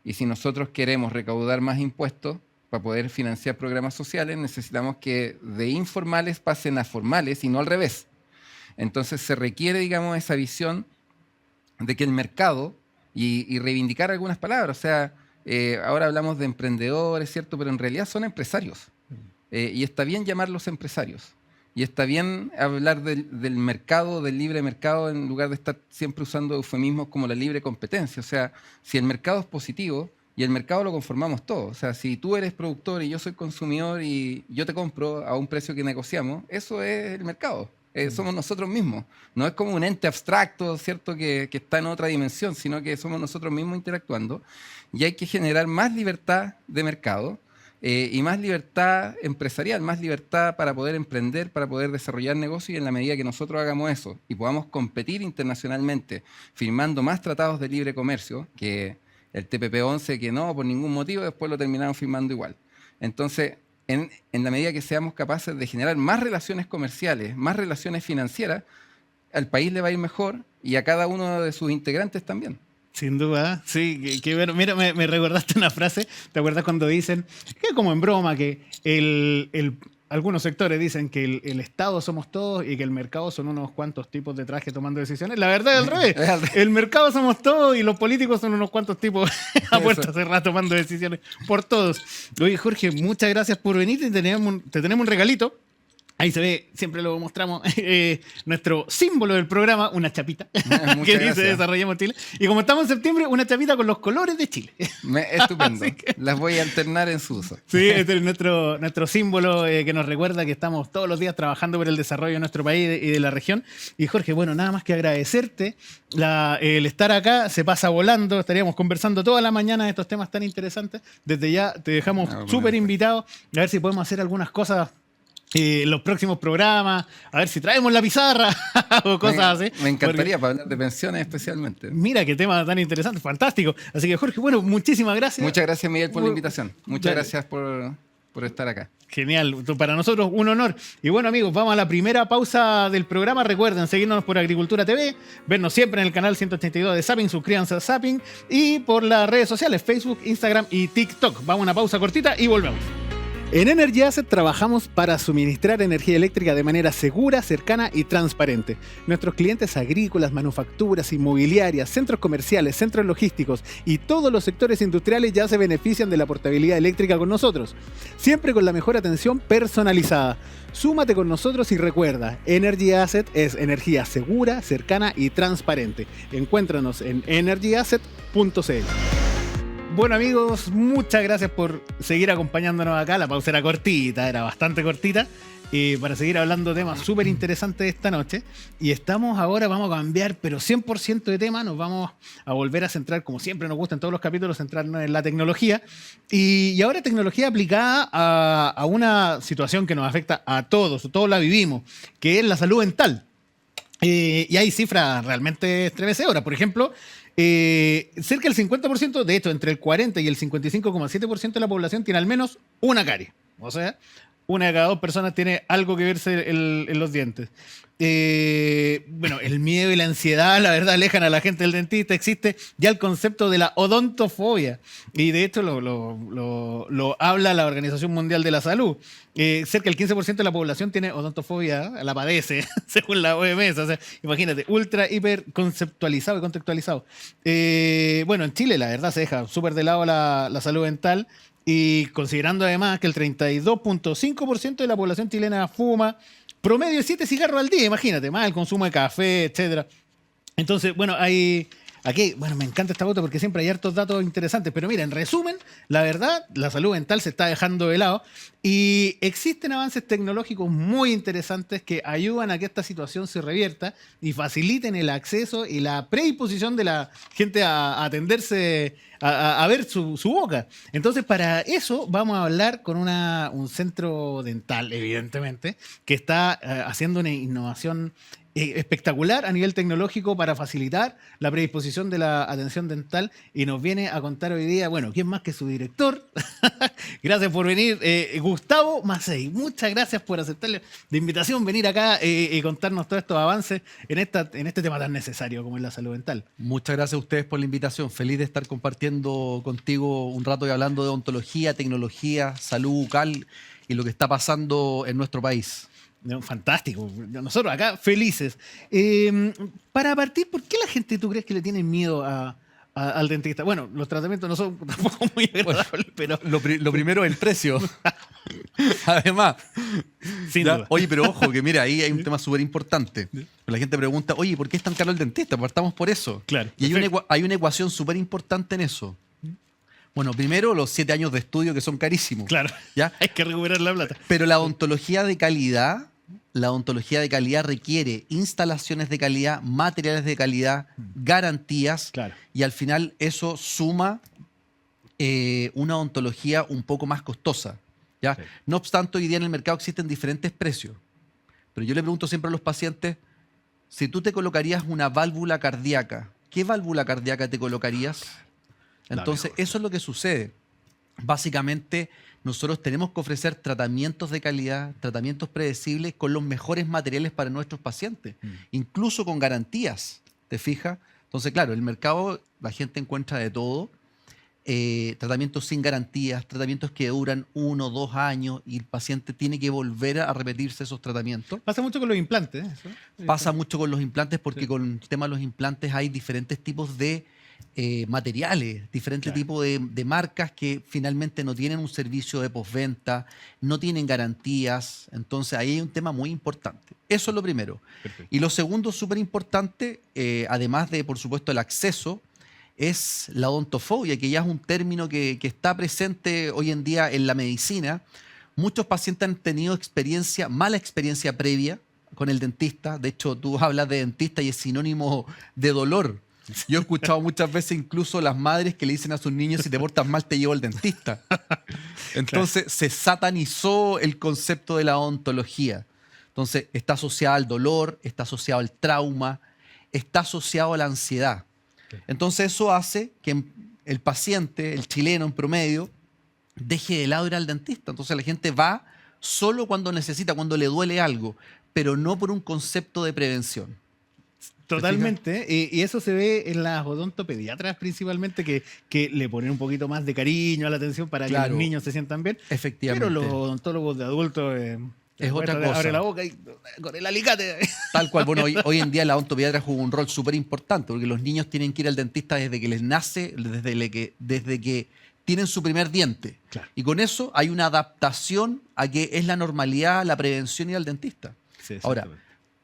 Y si nosotros queremos recaudar más impuestos para poder financiar programas sociales, necesitamos que de informales pasen a formales y no al revés. Entonces se requiere, digamos, esa visión de que el mercado, y reivindicar algunas palabras, o sea, ahora hablamos de emprendedores, ¿cierto? Pero en realidad son empresarios. Y está bien llamarlos empresarios. Y está bien hablar del mercado, del libre mercado, en lugar de estar siempre usando eufemismos como la libre competencia. O sea, si el mercado es positivo, y el mercado lo conformamos todos. O sea, si tú eres productor y yo soy consumidor y yo te compro a un precio que negociamos, eso es el mercado. Somos nosotros mismos. No es como un ente abstracto, ¿cierto?, que está en otra dimensión, sino que somos nosotros mismos interactuando. Y hay que generar más libertad de mercado y más libertad empresarial, más libertad para poder emprender, para poder desarrollar negocios. Y en la medida que nosotros hagamos eso y podamos competir internacionalmente firmando más tratados de libre comercio, que el TPP-11 que no, por ningún motivo, después lo terminaron firmando igual. Entonces, en la medida que seamos capaces de generar más relaciones comerciales, más relaciones financieras, al país le va a ir mejor y a cada uno de sus integrantes también. Sin duda, sí, que bueno. Mira, me recordaste una frase, ¿te acuerdas cuando dicen, que como en broma, que algunos sectores dicen que el Estado somos todos y que el mercado son unos cuantos tipos de traje tomando decisiones? La verdad es al revés. El mercado somos todos y los políticos son unos cuantos tipos a puerta cerrada tomando decisiones por todos. Oye, Jorge, muchas gracias por venir. Te tenemos un regalito. Ahí se ve, siempre lo mostramos, nuestro símbolo del programa, una chapita que dice Desarrollemos Chile. Y como estamos en septiembre, una chapita con los colores de Chile. Estupendo. Las voy a alternar en su uso. Sí, este es nuestro símbolo que nos recuerda que estamos todos los días trabajando por el desarrollo de nuestro país y de la región. Y Jorge, bueno, nada más que agradecerte. El estar acá se pasa volando. Estaríamos conversando toda la mañana de estos temas tan interesantes. Desde ya te dejamos súper invitado a ver si podemos hacer algunas cosas los próximos programas, a ver si traemos la pizarra o cosas así. Me encantaría para hablar de pensiones especialmente. Mira qué tema tan interesante, fantástico. Así que Jorge, bueno, muchísimas gracias. Muchas gracias, Miguel, por la invitación. Muchas gracias por estar acá. Genial, para nosotros un honor. Y bueno, amigos, vamos a la primera pausa del programa. Recuerden seguirnos por Agricultura TV, vernos siempre en el canal 182 de Zapping, suscríbanse a Zapping y por las redes sociales, Facebook, Instagram y TikTok. Vamos a una pausa cortita y volvemos. En Energy Asset trabajamos para suministrar energía eléctrica de manera segura, cercana y transparente. Nuestros clientes agrícolas, manufacturas, inmobiliarias, centros comerciales, centros logísticos y todos los sectores industriales ya se benefician de la portabilidad eléctrica con nosotros. Siempre con la mejor atención personalizada. Súmate con nosotros y recuerda, Energy Asset es energía segura, cercana y transparente. Encuéntranos en energyasset.cl. Bueno, amigos, muchas gracias por seguir acompañándonos acá. La pausa era cortita, era bastante cortita, para seguir hablando de temas súper interesantes esta noche. Y estamos ahora, vamos a cambiar, pero 100% de tema. Nos vamos a volver a centrar, como siempre nos gusta en todos los capítulos, centrarnos en la tecnología. Y ahora tecnología aplicada a una situación que nos afecta a todos la vivimos, que es la salud mental. Y hay cifras realmente estremecedoras. Por ejemplo, cerca del 50%, de hecho, entre el 40 y el 55,7% de la población tiene al menos una carie. O sea, una de cada dos personas tiene algo que verse en los dientes. Bueno, el miedo y la ansiedad, la verdad, alejan a la gente del dentista. Existe ya el concepto de la odontofobia. Y de hecho lo habla la Organización Mundial de la Salud. Cerca del 15% de la población tiene odontofobia, la padece, según la OMS. O sea, imagínate, ultra, hiper conceptualizado y contextualizado. Bueno, en Chile, la verdad, se deja súper de lado la salud dental. Y considerando además que el 32,5% de la población chilena fuma, promedio de 7 cigarros al día, imagínate, más el consumo de café, etcétera. Entonces, bueno, aquí, me encanta esta foto porque siempre hay hartos datos interesantes, pero mira, en resumen, la verdad, la salud mental se está dejando de lado y existen avances tecnológicos muy interesantes que ayudan a que esta situación se revierta y faciliten el acceso y la predisposición de la gente a atenderse, a ver su boca. Entonces, para eso vamos a hablar con un centro dental, evidentemente, que está haciendo una innovación espectacular a nivel tecnológico para facilitar la predisposición de la atención dental y nos viene a contar hoy día, bueno, ¿quién más que su director? Gracias por venir, Gustavo Macei. Muchas gracias por aceptar la invitación, venir acá y contarnos todos estos avances en este tema tan necesario como es la salud dental. Muchas gracias a ustedes por la invitación. Feliz de estar compartiendo contigo un rato y hablando de odontología, tecnología, salud bucal y lo que está pasando en nuestro país. Fantástico. Nosotros acá felices. Para partir, ¿por qué la gente tú crees que le tiene miedo al dentista? Bueno, los tratamientos no son tampoco muy agradables, pero... Lo primero es el precio. Además. Sin duda. Oye, pero ojo, que mira, ahí hay un tema súper importante. La gente pregunta, oye, ¿por qué es tan caro el dentista? Partamos por eso. Claro. Y hay una ecuación súper importante en eso. Bueno, primero los 7 años de estudio que son carísimos. Claro, ¿ya? Hay que recuperar la plata. Pero la odontología de calidad requiere instalaciones de calidad, materiales de calidad, garantías. Claro. Y al final eso suma una odontología un poco más costosa. ¿ya? Sí. No obstante, hoy día en el mercado existen diferentes precios. Pero yo le pregunto siempre a los pacientes, si tú te colocarías una válvula cardíaca, ¿qué válvula cardíaca te colocarías? Entonces, eso es lo que sucede. Básicamente, nosotros tenemos que ofrecer tratamientos de calidad, tratamientos predecibles con los mejores materiales para nuestros pacientes, incluso con garantías, ¿te fijas? Entonces, claro, el mercado, la gente encuentra de todo, tratamientos sin garantías, tratamientos que duran 1 o 2 años y el paciente tiene que volver a repetirse esos tratamientos. Pasa mucho con los implantes, ¿eh? Eso. Pasa mucho con los implantes porque con el tema de los implantes hay diferentes tipos de materiales, diferentes tipos de marcas que finalmente no tienen un servicio de postventa, no tienen garantías. Entonces ahí hay un tema muy importante. Eso es lo primero. Perfecto. Y lo segundo, súper importante, además de, por supuesto, el acceso, es la odontofobia, que ya es un término que está presente hoy en día en la medicina. Muchos pacientes han tenido mala experiencia previa con el dentista. De hecho, tú hablas de dentista y es sinónimo de dolor. Yo he escuchado muchas veces incluso las madres que le dicen a sus niños: si te portas mal te llevo al dentista. Entonces se satanizó el concepto de la odontología. Entonces está asociada al dolor, está asociado al trauma, está asociado a la ansiedad. Entonces eso hace que el paciente, el chileno en promedio, deje de lado ir al dentista. Entonces la gente va solo cuando necesita, cuando le duele algo, pero no por un concepto de prevención. Totalmente, y eso se ve en las odontopediatras principalmente, que le ponen un poquito más de cariño a la atención para que los niños se sientan bien. Efectivamente. Pero los odontólogos de adultos es otra cosa. Abre la boca y con el alicate. Tal cual. Bueno, hoy en día la odontopediatra juega un rol súper importante porque los niños tienen que ir al dentista desde que les nace, desde que tienen su primer diente. Claro. Y con eso hay una adaptación a que es la normalidad, la prevención ir al dentista. Sí, ahora,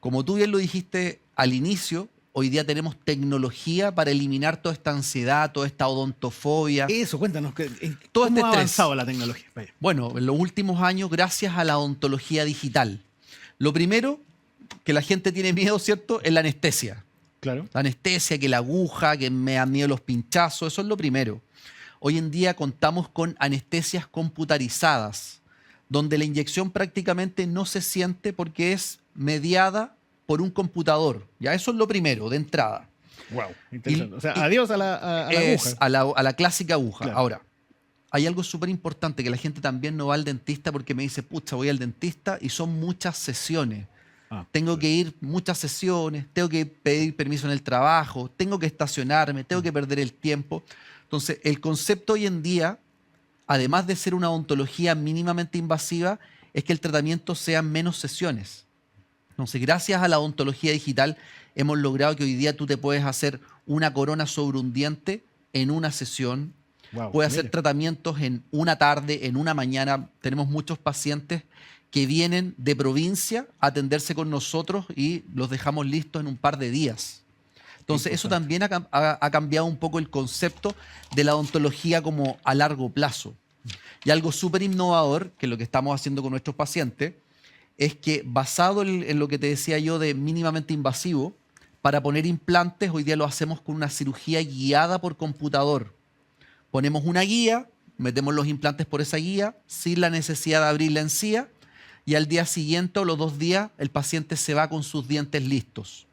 como tú bien lo dijiste al inicio, hoy día tenemos tecnología para eliminar toda esta ansiedad, toda esta odontofobia. Eso, cuéntanos, Todo ¿cómo este ha estrés. avanzado la tecnología? Vaya. Bueno, en los últimos años, gracias a la odontología digital. Lo primero que la gente tiene miedo, ¿cierto?, es la anestesia. Claro. La anestesia, que la aguja, que me dan miedo los pinchazos, eso es lo primero. Hoy en día contamos con anestesias computarizadas, donde la inyección prácticamente no se siente porque es mediada por un computador. Ya eso es lo primero, de entrada. Wow, interesante. O sea, adiós a la aguja. A la clásica aguja. Claro. Ahora, hay algo súper importante, que la gente también no va al dentista porque me dice: pucha, voy al dentista y son muchas sesiones. Tengo que ir muchas sesiones, tengo que pedir permiso en el trabajo, tengo que estacionarme, tengo que perder el tiempo. Entonces, el concepto hoy en día, además de ser una odontología mínimamente invasiva, es que el tratamiento sean menos sesiones. Entonces, gracias a la odontología digital, hemos logrado que hoy día tú te puedes hacer una corona sobre un diente en una sesión. Wow, puedes hacer tratamientos en una tarde, en una mañana. Tenemos muchos pacientes que vienen de provincia a atenderse con nosotros y los dejamos listos en un par de días. Entonces, eso también ha cambiado un poco el concepto de la odontología como a largo plazo. Y algo súper innovador, que es lo que estamos haciendo con nuestros pacientes, es que basado en lo que te decía yo de mínimamente invasivo, para poner implantes hoy día lo hacemos con una cirugía guiada por computador. Ponemos una guía, metemos los implantes por esa guía, sin la necesidad de abrir la encía, y al día siguiente o los 2 días el paciente se va con sus dientes listos.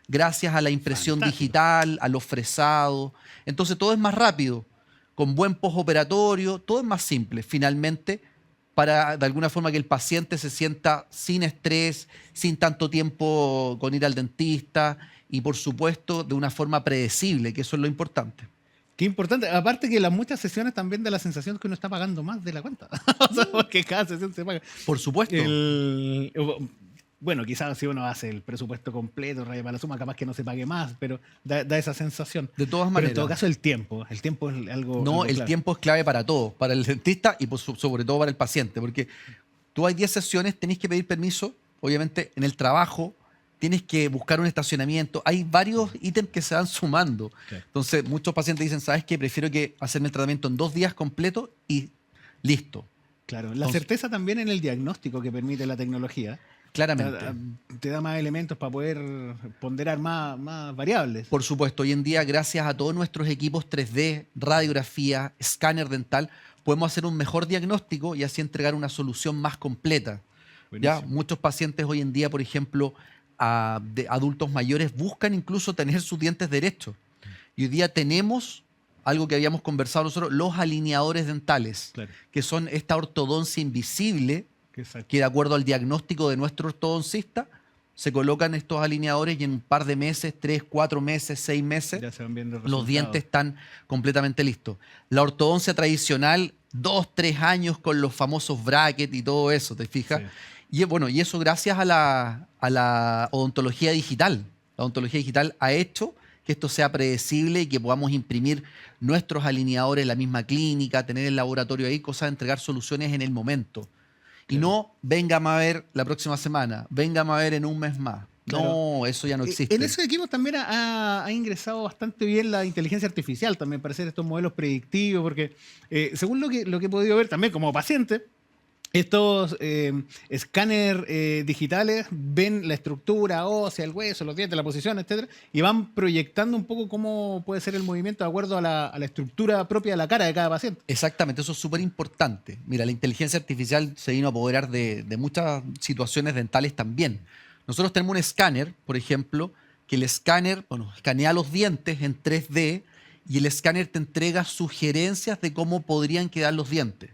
Gracias a la impresión digital, a los fresados. Entonces todo es más rápido, con buen postoperatorio, todo es más simple. Finalmente, para de alguna forma que el paciente se sienta sin estrés, sin tanto tiempo con ir al dentista y, por supuesto, de una forma predecible, que eso es lo importante. Qué importante. Aparte que las muchas sesiones también da la sensación que uno está pagando más de la cuenta. O sea, porque cada sesión se paga. Por supuesto. Bueno, quizás si uno hace el presupuesto completo, raya para la suma, capaz que no se pague más, pero da esa sensación. De todas Pero maneras. en todo caso, el tiempo. El tiempo es algo. No, algo el clave. tiempo es clave para todo, para el dentista y sobre todo para el paciente, porque tú hay 10 sesiones, tenés que pedir permiso, obviamente en el trabajo, tienes que buscar un estacionamiento, hay varios ítems que se van sumando. Okay. Entonces, muchos pacientes dicen: ¿sabes qué? Prefiero que hacerme el tratamiento en 2 días completos y listo. Claro, la certeza también en el diagnóstico que permite la tecnología. Claramente. Te da más elementos para poder ponderar más variables. Por supuesto, hoy en día, gracias a todos nuestros equipos 3D, radiografía, escáner dental, podemos hacer un mejor diagnóstico y así entregar una solución más completa. ¿Ya? Muchos pacientes hoy en día, por ejemplo, de adultos mayores, buscan incluso tener sus dientes derechos. Y hoy día tenemos algo que habíamos conversado nosotros, los alineadores dentales, Claro. que son esta ortodoncia invisible, Exacto. que de acuerdo al diagnóstico de nuestro ortodoncista, se colocan estos alineadores y en un par de meses, 3, 4 meses, 6 meses, Ya se van viendo los resultados. dientes están completamente listos. La ortodoncia tradicional, 2, 3 años con los famosos brackets y todo eso, ¿te fijas? Sí. Y bueno, y eso gracias a la odontología digital. La odontología digital ha hecho que esto sea predecible y que podamos imprimir nuestros alineadores en la misma clínica, tener el laboratorio ahí, cosa de entregar soluciones en el momento. Y no, véngame a ver la próxima semana, véngame a ver en un mes más. Claro. No, eso ya no existe. En esos equipos también ha ingresado bastante bien la inteligencia artificial, también para hacer estos modelos predictivos, porque según lo que he podido ver también como paciente, estos escáner digitales ven la estructura ósea, el hueso, los dientes, la posición, etcétera, y van proyectando un poco cómo puede ser el movimiento de acuerdo a la estructura propia de la cara de cada paciente. Exactamente, eso es súper importante. Mira, la inteligencia artificial se vino a apoderar de muchas situaciones dentales también. Nosotros tenemos un escáner, por ejemplo, que el escáner, bueno, escanea los dientes en 3D y el escáner te entrega sugerencias de cómo podrían quedar los dientes.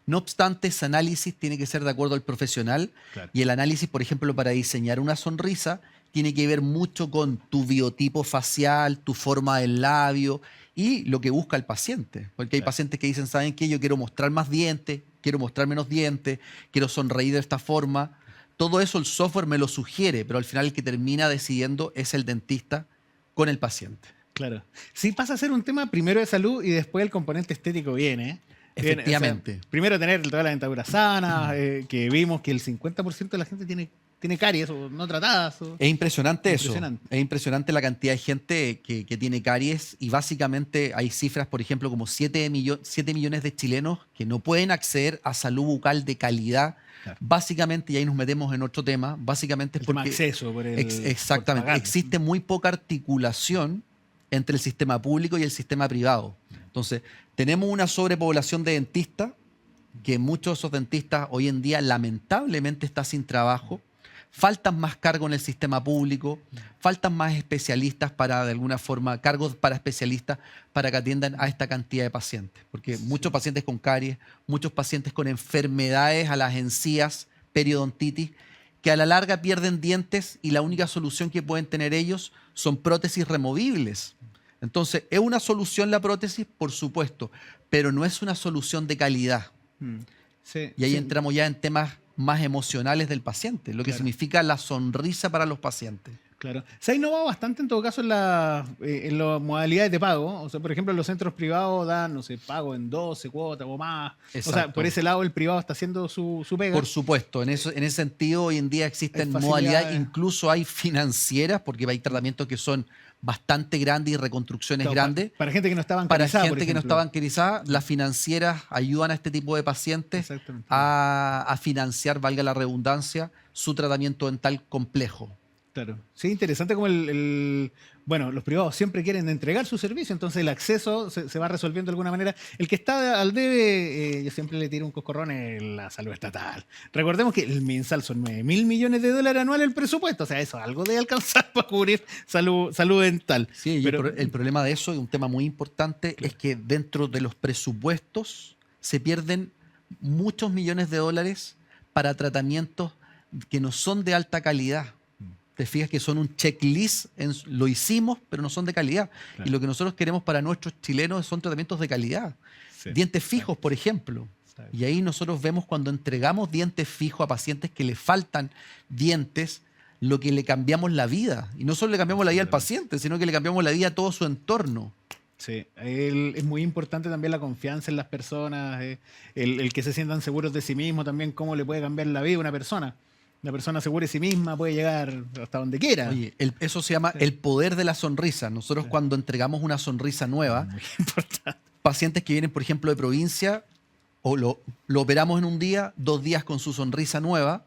No obstante, ese análisis tiene que ser de acuerdo al profesional. Claro. Y el análisis, por ejemplo, para diseñar una sonrisa, tiene que ver mucho con tu biotipo facial, tu forma del labio y lo que busca el paciente. Porque hay Claro. pacientes que dicen, ¿saben qué? Yo quiero mostrar más dientes, quiero mostrar menos dientes, quiero sonreír de esta forma. Todo eso el software me lo sugiere, pero al final el que termina decidiendo es el dentista con el paciente. Claro. Sí, pasa a ser un tema primero de salud y después el componente estético viene. Viene, Efectivamente. Primero tener toda la dentadura sana, que vimos que el 50% de la gente tiene caries o no tratadas. Es impresionante eso. Impresionante. Es impresionante la cantidad de gente que tiene caries y básicamente hay cifras, por ejemplo, como 7 millones de chilenos que no pueden acceder a salud bucal de calidad. Claro. Básicamente, y ahí nos metemos en otro tema, básicamente es El tema porque... acceso por el, Exactamente. por pagar. Existe muy poca articulación entre el sistema público y el sistema privado. Entonces, tenemos una sobrepoblación de dentistas, que muchos de esos dentistas hoy en día lamentablemente están sin trabajo. Faltan más cargos en el sistema público, faltan más especialistas para, de alguna forma, cargos para especialistas para que atiendan a esta cantidad de pacientes. Porque muchos pacientes con caries, muchos pacientes con enfermedades a las encías, periodontitis, que a la larga pierden dientes y la única solución que pueden tener ellos son prótesis removibles. Entonces, ¿es una solución la prótesis? Por supuesto, pero no es una solución de calidad. Sí, Y ahí sí. entramos ya en temas más emocionales del paciente, lo que Claro. significa la sonrisa para los pacientes. Claro. Se ha innovado bastante en todo caso en las modalidades de pago. O sea, por ejemplo, los centros privados dan, no sé, pago en 12 cuotas o más. O sea, Exacto. por ese lado el privado está haciendo su pega. Por supuesto, en ese sentido hoy en día existen Hay modalidades, facilidades. incluso hay financieras, porque hay tratamientos que son bastante grandes y reconstrucciones Claro, grandes. para gente que no está Para bancarizada, por gente que no ejemplo. está bancarizada, las financieras ayudan a este tipo de pacientes Exactamente. a financiar, valga la redundancia, su tratamiento dental complejo. Claro. Sí, interesante como bueno, los privados siempre quieren entregar su servicio, entonces el acceso se va resolviendo de alguna manera. El que está al debe, yo siempre le tiro un coscorrón en la salud estatal. Recordemos que el MinSal son 9.000 millones de dólares anual el presupuesto, o sea, eso algo debe alcanzar para cubrir salud dental. Sí, y Pero- el problema de eso, y un tema muy importante, es que dentro de los presupuestos se pierden muchos millones de dólares para tratamientos que no son de alta calidad. Te fijas que son un checklist, lo hicimos, pero no son de calidad. Claro. Y lo que nosotros queremos para nuestros chilenos son tratamientos de calidad. Sí. Dientes fijos, por ejemplo. Está bien. Y ahí nosotros vemos cuando entregamos dientes fijos a pacientes que le faltan dientes, lo que le cambiamos la vida. Y no solo le cambiamos la vida al paciente, sino que le cambiamos la vida a todo su entorno. Sí, es muy importante también la confianza en las personas, el que se sientan seguros de sí mismos, también cómo le puede cambiar la vida a una persona. Una persona segura de sí misma puede llegar hasta donde quiera. Oye, eso se llama el poder de la sonrisa. Nosotros cuando entregamos una sonrisa nueva, Muy importante. pacientes que vienen, por ejemplo, de provincia, o lo operamos en un día, 2 días con su sonrisa nueva,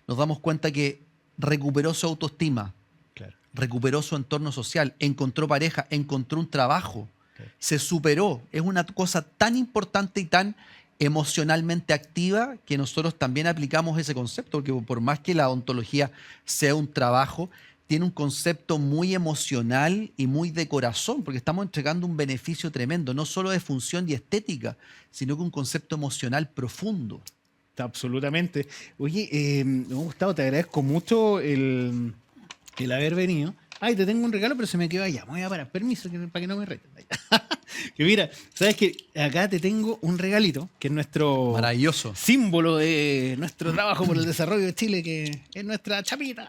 nos damos cuenta que recuperó su autoestima, Claro. recuperó su entorno social, encontró pareja, encontró un trabajo, se superó. Es una cosa tan importante y tan emocionalmente activa que nosotros también aplicamos ese concepto, porque por más que la odontología sea un trabajo, tiene un concepto muy emocional y muy de corazón, porque estamos entregando un beneficio tremendo, no solo de función y estética, sino que un concepto emocional profundo. Absolutamente. Oye, Gustavo, te agradezco mucho el haber venido. Ay, te tengo un regalo, pero se me quedó allá. Me voy a parar. Permiso, para que no me reten. Que mira, sabes que acá te tengo un regalito, que es nuestro Maravilloso. símbolo de nuestro trabajo por el desarrollo de Chile, que es nuestra chapita,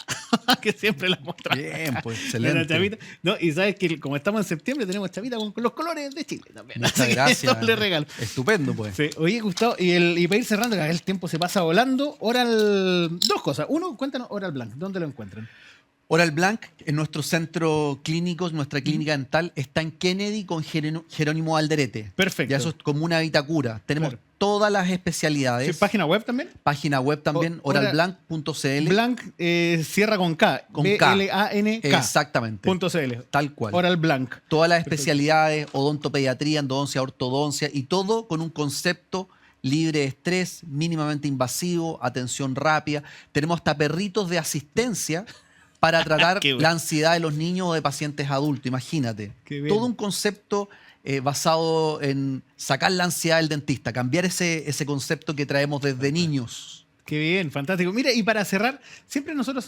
que siempre la mostramos. Bien, pues Nuestra excelente. chapita. No, y sabes que como estamos en septiembre, tenemos chapita con los colores de Chile también. Muchas Así que gracias. doble regalo. Estupendo, pues. Sí. Oye, Gustavo, y para ir cerrando, que acá el tiempo se pasa volando, dos cosas. Uno, cuéntanos Oral Blanc, ¿dónde lo encuentran? Oral Blanc, en nuestro centro clínico, nuestra clínica dental, está en Kennedy con Jerónimo Alderete. Perfecto. Ya eso es como una Vitacura. Tenemos Claro. todas las especialidades. ¿Sí, página web también? Página web también, oralblanc.cl. Blanc cierra con K. Con K. B-L-A-N-K. Exactamente. .cl. Tal cual. Oral Blanc. Todas las especialidades, odontopediatría, endodoncia, ortodoncia y todo con un concepto libre de estrés, mínimamente invasivo, atención rápida. Tenemos hasta perritos de asistencia para tratar Qué bueno. la ansiedad de los niños o de pacientes adultos, imagínate. Qué bien. Todo un concepto basado en sacar la ansiedad del dentista, cambiar ese concepto que traemos desde niños. Qué bien, fantástico. Mira, y para cerrar, siempre nosotros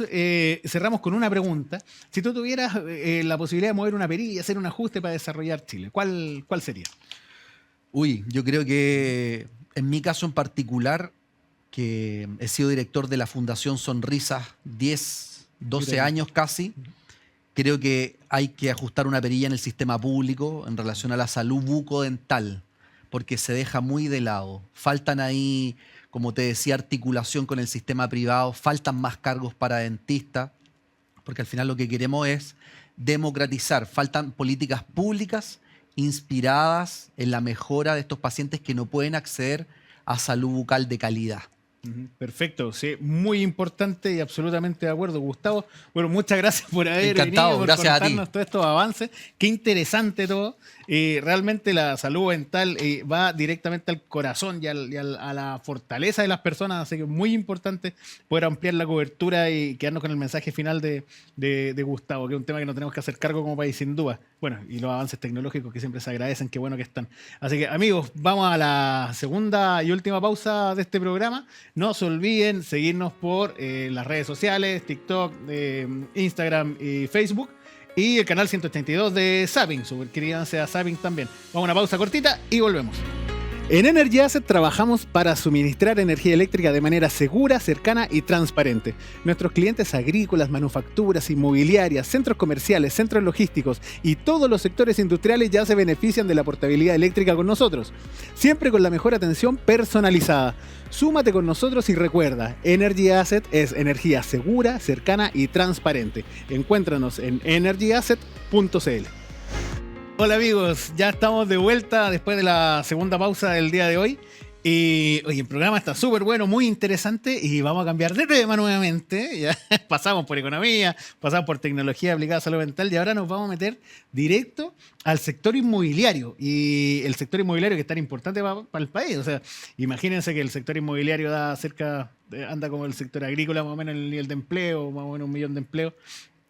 cerramos con una pregunta. Si tú tuvieras la posibilidad de mover una perilla y hacer un ajuste para desarrollar Chile, ¿cuál sería? Uy, yo creo que en mi caso en particular, que he sido director de la Fundación Sonrisas 12 años casi, creo que hay que ajustar una perilla en el sistema público en relación a la salud bucodental, porque se deja muy de lado. Faltan ahí, como te decía, articulación con el sistema privado, faltan más cargos para dentistas, porque al final lo que queremos es democratizar. Faltan políticas públicas inspiradas en la mejora de estos pacientes que no pueden acceder a salud bucal de calidad. Perfecto, sí, muy importante y absolutamente de acuerdo, Gustavo. Bueno, muchas gracias por haber Encantado, venido, por gracias a ti. contarnos todos estos avances. Qué interesante todo. Realmente la salud dental va directamente al corazón y a la fortaleza de las personas, así que es muy importante poder ampliar la cobertura y quedarnos con el mensaje final de Gustavo, que es un tema que nos tenemos que hacer cargo como país, sin duda. Bueno, y los avances tecnológicos que siempre se agradecen, qué bueno que están. Así que, amigos, vamos a la segunda y última pausa de este programa. No se olviden seguirnos por las redes sociales, TikTok, Instagram y Facebook. Y el canal 182 de Zapping, suscríbanse a Zapping también. Vamos a una pausa cortita y volvemos. En Energy Asset trabajamos para suministrar energía eléctrica de manera segura, cercana y transparente. Nuestros clientes agrícolas, manufacturas, inmobiliarias, centros comerciales, centros logísticos y todos los sectores industriales ya se benefician de la portabilidad eléctrica con nosotros. Siempre con la mejor atención personalizada. Súmate con nosotros y recuerda, Energy Asset es energía segura, cercana y transparente. Encuéntranos en energyasset.cl. Hola amigos, ya estamos de vuelta después de la segunda pausa del día de hoy. Y oye, el programa está súper bueno, muy interesante y vamos a cambiar de tema nuevamente. Ya pasamos por economía, pasamos por tecnología aplicada a salud mental y ahora nos vamos a meter directo al sector inmobiliario. Y el sector inmobiliario que es tan importante para el país. O sea, imagínense que el sector inmobiliario anda como el sector agrícola, más o menos en el nivel de empleo, más o menos 1 millón de empleos.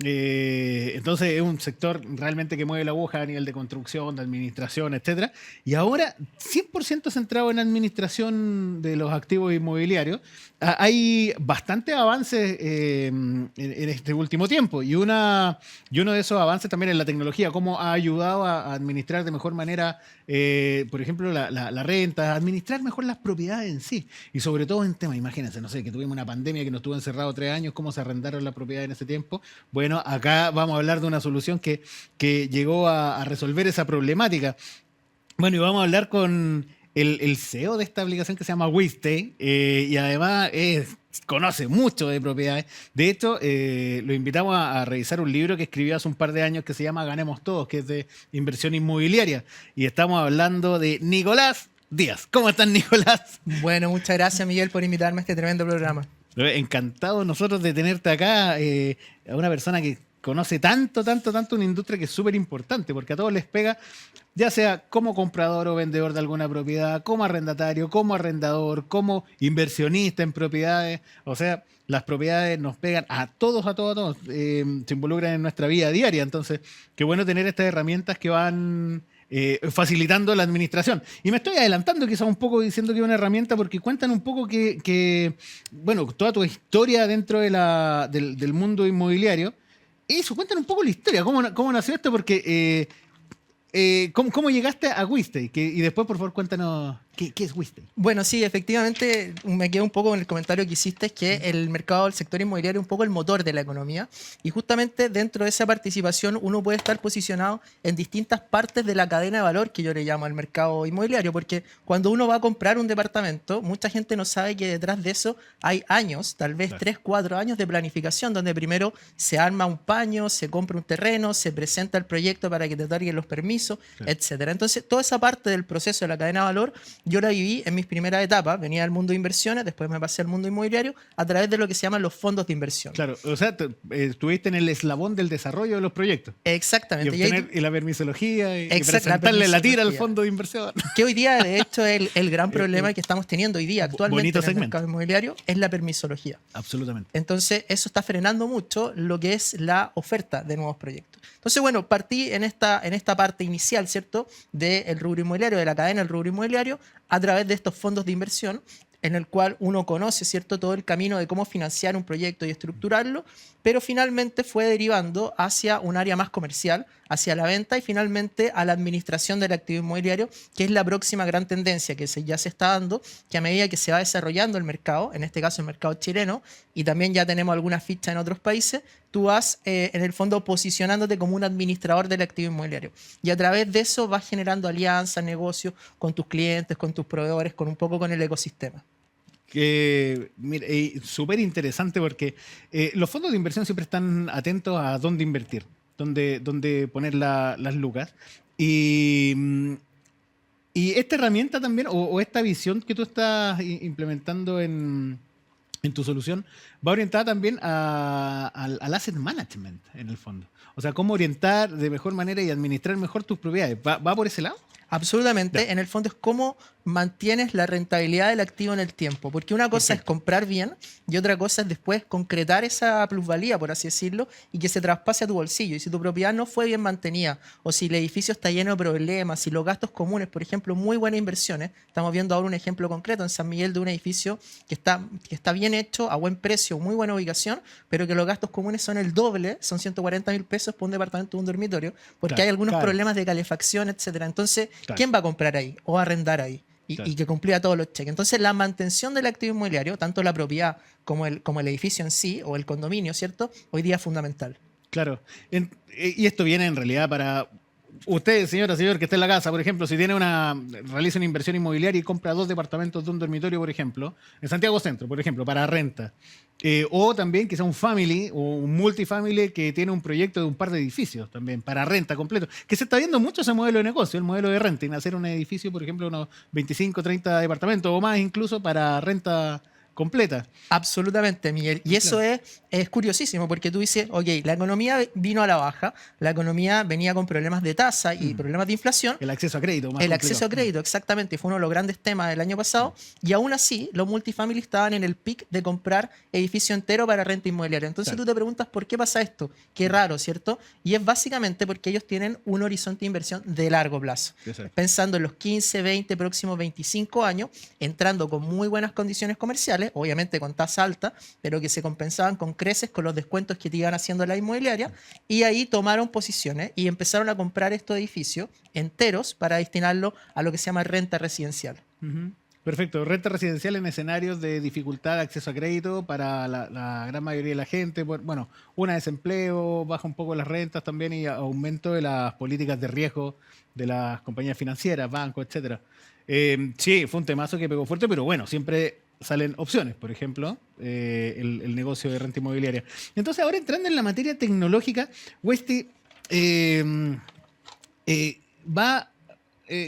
Entonces es un sector realmente que mueve la aguja a nivel de construcción, de administración, etcétera. Y ahora 100% centrado en administración de los activos inmobiliarios. Hay bastantes avances en este último tiempo y uno de esos avances también es la tecnología, cómo ha ayudado a administrar de mejor manera, por ejemplo, la renta, a administrar mejor las propiedades en sí. Y sobre todo en temas, imagínense, no sé, que tuvimos una pandemia que nos tuvo encerrado 3 años, cómo se arrendaron las propiedades en ese tiempo. Bueno, acá vamos a hablar de una solución que llegó a resolver esa problemática. Bueno, y vamos a hablar con el CEO de esta aplicación que se llama Wistay, y además conoce mucho de propiedades. De hecho, lo invitamos a revisar un libro que escribió hace un par de años que se llama Ganemos Todos, que es de inversión inmobiliaria. Y estamos hablando de Nicolás Díaz. ¿Cómo estás, Nicolás? Bueno, muchas gracias, Miguel, por invitarme a este tremendo programa. Encantado nosotros de tenerte acá, a una persona que conoce tanto una industria que es súper importante, porque a todos les pega, ya sea como comprador o vendedor de alguna propiedad, como arrendatario, como arrendador, como inversionista en propiedades. O sea, las propiedades nos pegan a todos. Se involucran en nuestra vida diaria. Entonces, qué bueno tener estas herramientas que van facilitando la administración. Y me estoy adelantando quizás un poco diciendo que es una herramienta porque cuentan un poco bueno, toda tu historia dentro del mundo inmobiliario. Eso, cuentan un poco la historia, cómo nació esto, porque ¿cómo llegaste a Wistay? Y después, por favor, cuéntanos qué es Wistay. Bueno, sí, efectivamente, me quedo un poco con el comentario que hiciste, que el mercado del sector inmobiliario es un poco el motor de la economía. Y justamente dentro de esa participación uno puede estar posicionado en distintas partes de la cadena de valor que yo le llamo al mercado inmobiliario. Porque cuando uno va a comprar un departamento, mucha gente no sabe que detrás de eso hay años, tal vez 3, 4 años de planificación, donde primero se arma un paño, se compra un terreno, se presenta el proyecto para que te otorguen los permisos, etcétera. Entonces, toda esa parte del proceso de la cadena de valor yo la viví en mis primeras etapas. Venía del mundo de inversiones, después me pasé al mundo inmobiliario a través de lo que se llaman los fondos de inversión. Claro, o sea, estuviste en el eslabón del desarrollo de los proyectos. Exactamente. Y la permisología y presentarle la tira al fondo de inversión. Que hoy día, de hecho, el gran problema que estamos teniendo hoy día actualmente en el mercado inmobiliario es la permisología. Absolutamente. Entonces, eso está frenando mucho lo que es la oferta de nuevos proyectos. Entonces, bueno, partí en esta parte inicial, ¿cierto?, del rubro inmobiliario, de la cadena del rubro inmobiliario, a través de estos fondos de inversión, en el cual uno conoce, ¿cierto?, todo el camino de cómo financiar un proyecto y estructurarlo, pero finalmente fue derivando hacia un área más comercial, hacia la venta y finalmente a la administración del activo inmobiliario, que es la próxima gran tendencia que ya se está dando, que a medida que se va desarrollando el mercado, en este caso el mercado chileno, y también ya tenemos algunas fichas en otros países, tú vas en el fondo posicionándote como un administrador del activo inmobiliario. Y a través de eso vas generando alianzas, negocios con tus clientes, con tus proveedores, con un poco con el ecosistema. Súper interesante porque los fondos de inversión siempre están atentos a dónde invertir, dónde poner las lucas. Y esta herramienta también, o esta visión que tú estás implementando en tu solución, va orientada también al asset management, en el fondo. O sea, cómo orientar de mejor manera y administrar mejor tus propiedades. ¿Va por ese lado? Absolutamente. Ya. En el fondo es cómo mantienes la rentabilidad del activo en el tiempo. Porque una cosa es comprar bien y otra cosa es después concretar esa plusvalía, por así decirlo, y que se traspase a tu bolsillo. Y si tu propiedad no fue bien mantenida, o si el edificio está lleno de problemas, si los gastos comunes, por ejemplo, muy buenas inversiones, estamos viendo ahora un ejemplo concreto en San Miguel de un edificio que está bien hecho, a buen precio, muy buena ubicación, pero que los gastos comunes son el doble, son 140.000 pesos por un departamento o un dormitorio, porque hay algunos problemas de calefacción, etcétera. Entonces, ¿quién va a comprar ahí o arrendar ahí? Y que cumplía todos los cheques. Entonces, la mantención del activo inmobiliario, tanto la propiedad como el edificio en sí, o el condominio, ¿cierto?, hoy día es fundamental. Claro. Y esto viene en realidad para usted, señora, señor, que está en la casa, por ejemplo, si realiza una inversión inmobiliaria y compra 2 departamentos de un dormitorio, por ejemplo, en Santiago Centro, por ejemplo, para renta. O también quizá un family o un multifamily que tiene un proyecto de un par de edificios también para renta completo. Que se está viendo mucho ese modelo de negocio, el modelo de renta, en hacer un edificio, por ejemplo, unos 25, 30 departamentos o más incluso para renta completa. Absolutamente, Miguel. Y eso es curiosísimo porque tú dices, ok, la economía vino a la baja, la economía venía con problemas de tasa y problemas de inflación. El acceso a crédito. El acceso a crédito, exactamente. Fue uno de los grandes temas del año pasado. Y aún así, los multifamily estaban en el pic de comprar edificio entero para renta inmobiliaria. Entonces tú te preguntas, ¿por qué pasa esto? Qué raro, ¿cierto? Y es básicamente porque ellos tienen un horizonte de inversión de largo plazo. Pensando en los 15, 20, próximos 25 años, entrando con muy buenas condiciones comerciales, obviamente con tasa alta, pero que se compensaban con creces con los descuentos que te iban haciendo la inmobiliaria, y ahí tomaron posiciones y empezaron a comprar estos edificios enteros para destinarlo a lo que se llama renta residencial. Perfecto. Renta residencial en escenarios de dificultad de acceso a crédito para la gran mayoría de la gente. Bueno, desempleo, baja un poco las rentas también y aumento de las políticas de riesgo de las compañías financieras, bancos, etcétera. Sí, fue un temazo que pegó fuerte, pero bueno, siempre salen opciones, por ejemplo, el negocio de renta inmobiliaria. Entonces, ahora entrando en la materia tecnológica, Westy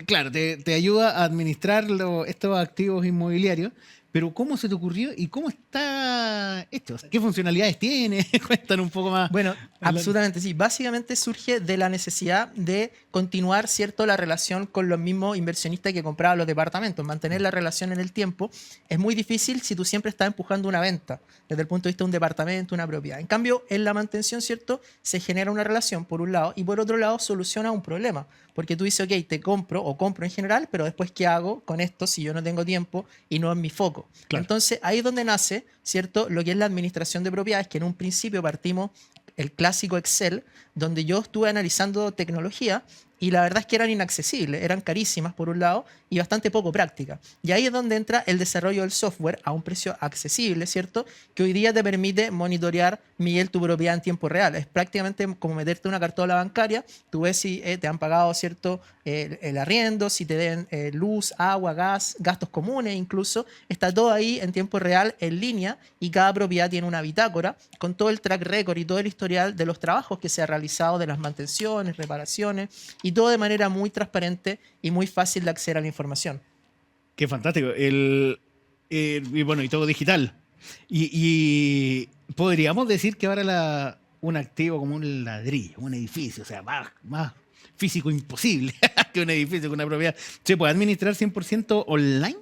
claro, te ayuda a administrar estos activos inmobiliarios, pero ¿cómo se te ocurrió y cómo está hecho? O sea, ¿qué funcionalidades tiene? Cuéntanos un poco más. Bueno, absolutamente sí. Básicamente surge de la necesidad de continuar, ¿cierto?, la relación con los mismos inversionistas que compraban los departamentos. Mantener la relación en el tiempo es muy difícil si tú siempre estás empujando una venta desde el punto de vista de un departamento, una propiedad. En cambio, en la mantención, ¿cierto?, se genera una relación por un lado y por otro lado soluciona un problema. Porque tú dices, ok, te compro o compro en general, pero después, ¿qué hago con esto si yo no tengo tiempo y no es mi foco? Claro. Entonces, ahí es donde nace, ¿cierto?, lo que es la administración de propiedades, que en un principio partimos el clásico Excel, donde yo estuve analizando tecnología y la verdad es que eran inaccesibles, eran carísimas por un lado y bastante poco prácticas. Y ahí es donde entra el desarrollo del software a un precio accesible, ¿cierto? Que hoy día te permite monitorear, Miguel, tu propiedad en tiempo real. Es prácticamente como meterte una cartola bancaria, tú ves si te han pagado, ¿cierto?, el arriendo, si te den luz, agua, gas, gastos comunes incluso. Está todo ahí en tiempo real, en línea, y cada propiedad tiene una bitácora con todo el track record y todo el historial de los trabajos que se ha realizado, de las mantenciones, reparaciones, y todo de manera muy transparente y muy fácil de acceder a la información. Qué fantástico. Y bueno, y todo digital. Y podríamos decir que ahora un activo como un ladrillo, un edificio, o sea, más físico imposible que un edificio, que una propiedad, ¿se puede administrar 100% online?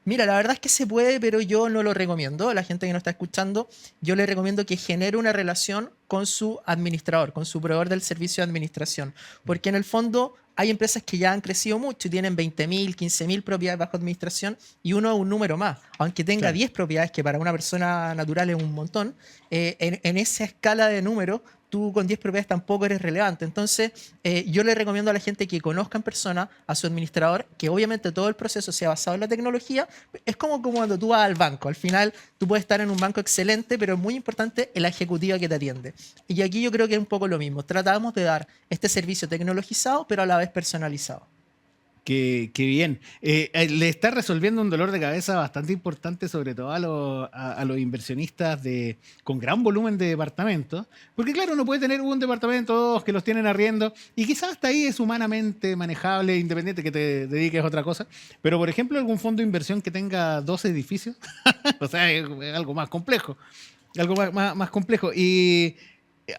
Mira, la verdad es que se puede, pero yo no lo recomiendo. A la gente que nos está escuchando, yo le recomiendo que genere una relación con su administrador, con su proveedor del servicio de administración. Porque en el fondo hay empresas que ya han crecido mucho y tienen 20.000, 15.000 propiedades bajo administración y uno es un número más. Aunque tenga Claro. 10 propiedades, que para una persona natural es un montón, en esa escala de números, tú con 10 propiedades tampoco eres relevante. Entonces, yo le recomiendo a la gente que conozca en persona a su administrador, que obviamente todo el proceso sea basado en la tecnología. Es como cuando tú vas al banco. Al final, tú puedes estar en un banco excelente, pero es muy importante la ejecutiva que te atiende. Y aquí yo creo que es un poco lo mismo. Tratamos de dar este servicio tecnologizado, pero a la vez personalizado. Qué bien. Le está resolviendo un dolor de cabeza bastante importante, sobre todo a los inversionistas con gran volumen de departamentos. Porque claro, uno puede tener un departamento, dos que los tienen arriendo, y quizás hasta ahí es humanamente manejable, independiente que te dediques a otra cosa. Pero, por ejemplo, algún fondo de inversión que tenga 2 edificios, o sea, es algo más complejo. Algo más complejo. Y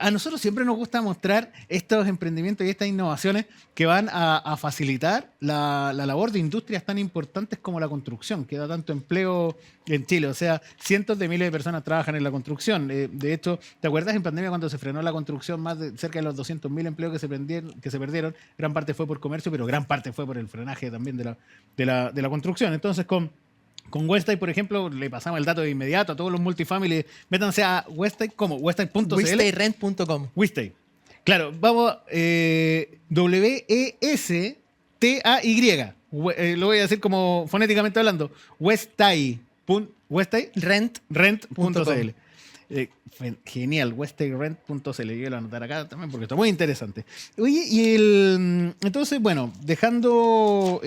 a nosotros siempre nos gusta mostrar estos emprendimientos y estas innovaciones que van a facilitar la labor de industrias tan importantes como la construcción, que da tanto empleo en Chile. O sea, cientos de miles de personas trabajan en la construcción. De hecho, ¿te acuerdas en pandemia cuando se frenó la construcción? Cerca de los 200.000 empleos que se perdieron. Gran parte fue por comercio, pero gran parte fue por el frenaje también de la construcción. Entonces, con Westside, por ejemplo, le pasamos el dato de inmediato a todos los multifamily. Métanse a Westside, ¿cómo? Westside.cl. Westdayrent.com. Westside. Claro, vamos. Westai. Lo voy a decir como fonéticamente hablando. Westai. Rent.cl. Genial, westayrent.cl. Yo lo anotar acá también porque está muy interesante. Oye, entonces, bueno, dejando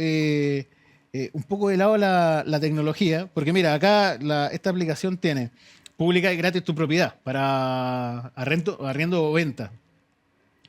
un poco de lado la tecnología, porque mira, acá esta aplicación tiene pública y gratis tu propiedad para arriendo o venta.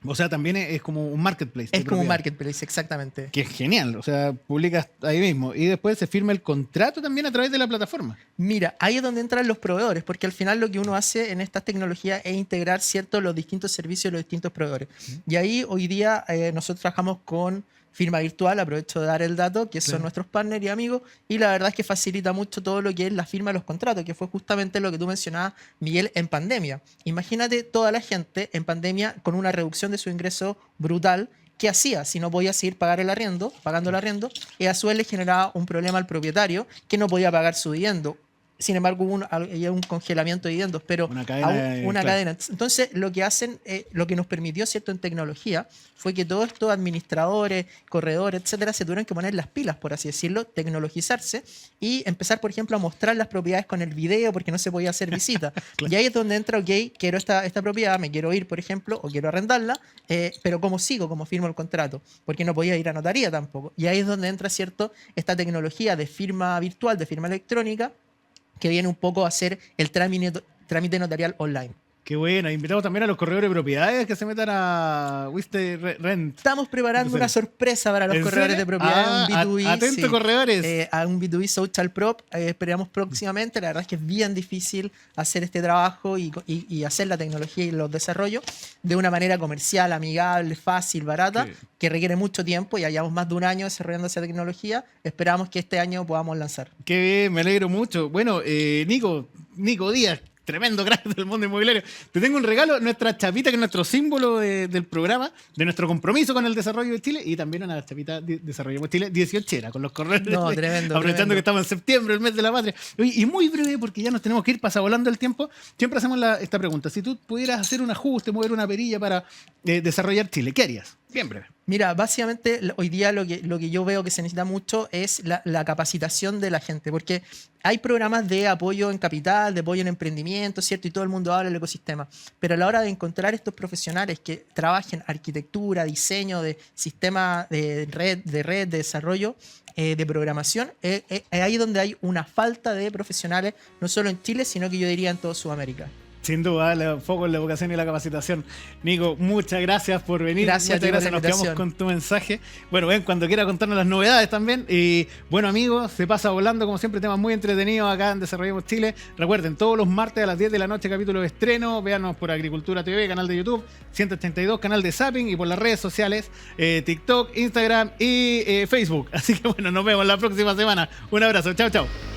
O sea, también es como un marketplace. Es como un marketplace, exactamente. Que es genial, o sea, publicas ahí mismo y después se firma el contrato también a través de la plataforma. Mira, ahí es donde entran los proveedores, porque al final lo que uno hace en estas tecnologías es integrar, ¿cierto?, los distintos servicios de los distintos proveedores. Y ahí hoy día nosotros trabajamos con firma virtual, aprovecho de dar el dato, que son nuestros partners y amigos, y la verdad es que facilita mucho todo lo que es la firma de los contratos, que fue justamente lo que tú mencionabas, Miguel, en pandemia. Imagínate toda la gente en pandemia con una reducción de su ingreso brutal. ¿Qué hacía si no podía seguir pagando el arriendo? Y a su vez le generaba un problema al propietario que no podía pagar su dividendo. Sin embargo, hubo un congelamiento de dividendos, pero una cadena. cadena. Entonces, lo que hacen, lo que nos permitió, ¿cierto?, en tecnología, fue que todos estos administradores, corredores, etcétera, se tuvieron que poner las pilas, por así decirlo, tecnologizarse y empezar, por ejemplo, a mostrar las propiedades con el video, porque no se podía hacer visita. Claro. Y ahí es donde entra, ok, quiero esta propiedad, me quiero ir, por ejemplo, o quiero arrendarla, pero ¿cómo sigo? ¿Cómo firmo el contrato? Porque no podía ir a notaría tampoco. Y ahí es donde entra, ¿cierto?, esta tecnología de firma virtual, de firma electrónica, que viene un poco a hacer el trámite notarial online. Qué bueno. Invitamos también a los corredores de propiedades que se metan a Wisted Rent. Estamos preparando una sorpresa para los ¿En corredores serio? de propiedad, un B2B. Atento, corredores. A un B2B Social Prop. Esperamos próximamente. La verdad es que es bien difícil hacer este trabajo y hacer la tecnología y los desarrollos de una manera comercial, amigable, fácil, barata, Sí. que requiere mucho tiempo. Ya llevamos más de un año desarrollando esa tecnología. Esperamos que este año podamos lanzar. Qué bien, me alegro mucho. Bueno, Nico Díaz, tremendo crack del mundo inmobiliario. Te tengo un regalo, nuestra chapita, que es nuestro símbolo del programa, de nuestro compromiso con el desarrollo de Chile, y también una chapita de Desarrollemos Chile 18 con los corredores. No, tremendo. Aprovechando tremendo. que estamos en septiembre, el mes de la patria. Oye, y muy breve, porque ya nos tenemos que ir, pasa volando el tiempo. Siempre hacemos esta pregunta. Si tú pudieras hacer un ajuste, mover una perilla para desarrollar Chile, ¿qué harías? Bien breve. Mira, básicamente hoy día lo que yo veo que se necesita mucho es la capacitación de la gente, porque hay programas de apoyo en capital, de apoyo en emprendimiento, ¿cierto? Y todo el mundo habla del ecosistema. Pero a la hora de encontrar estos profesionales que trabajen arquitectura, diseño de sistemas de red, de desarrollo, de programación, es ahí donde hay una falta de profesionales, no solo en Chile, sino que yo diría en toda Sudamérica. Sin duda, el foco en la vocación y la capacitación. Nico, muchas gracias por venir. Gracias a ti muchas por la gracias, nos quedamos invitación. con tu mensaje. Bueno, ven, cuando quiera contarnos las novedades también. Y bueno, amigos, se pasa volando, como siempre, temas muy entretenidos acá en Desarrollemos Chile. Recuerden, todos los martes a las 10 de la noche, capítulo de estreno. Véanos por Agricultura TV, canal de YouTube, 182, canal de Zapping, y por las redes sociales, TikTok, Instagram y Facebook. Así que bueno, nos vemos la próxima semana. Un abrazo, chao, chao.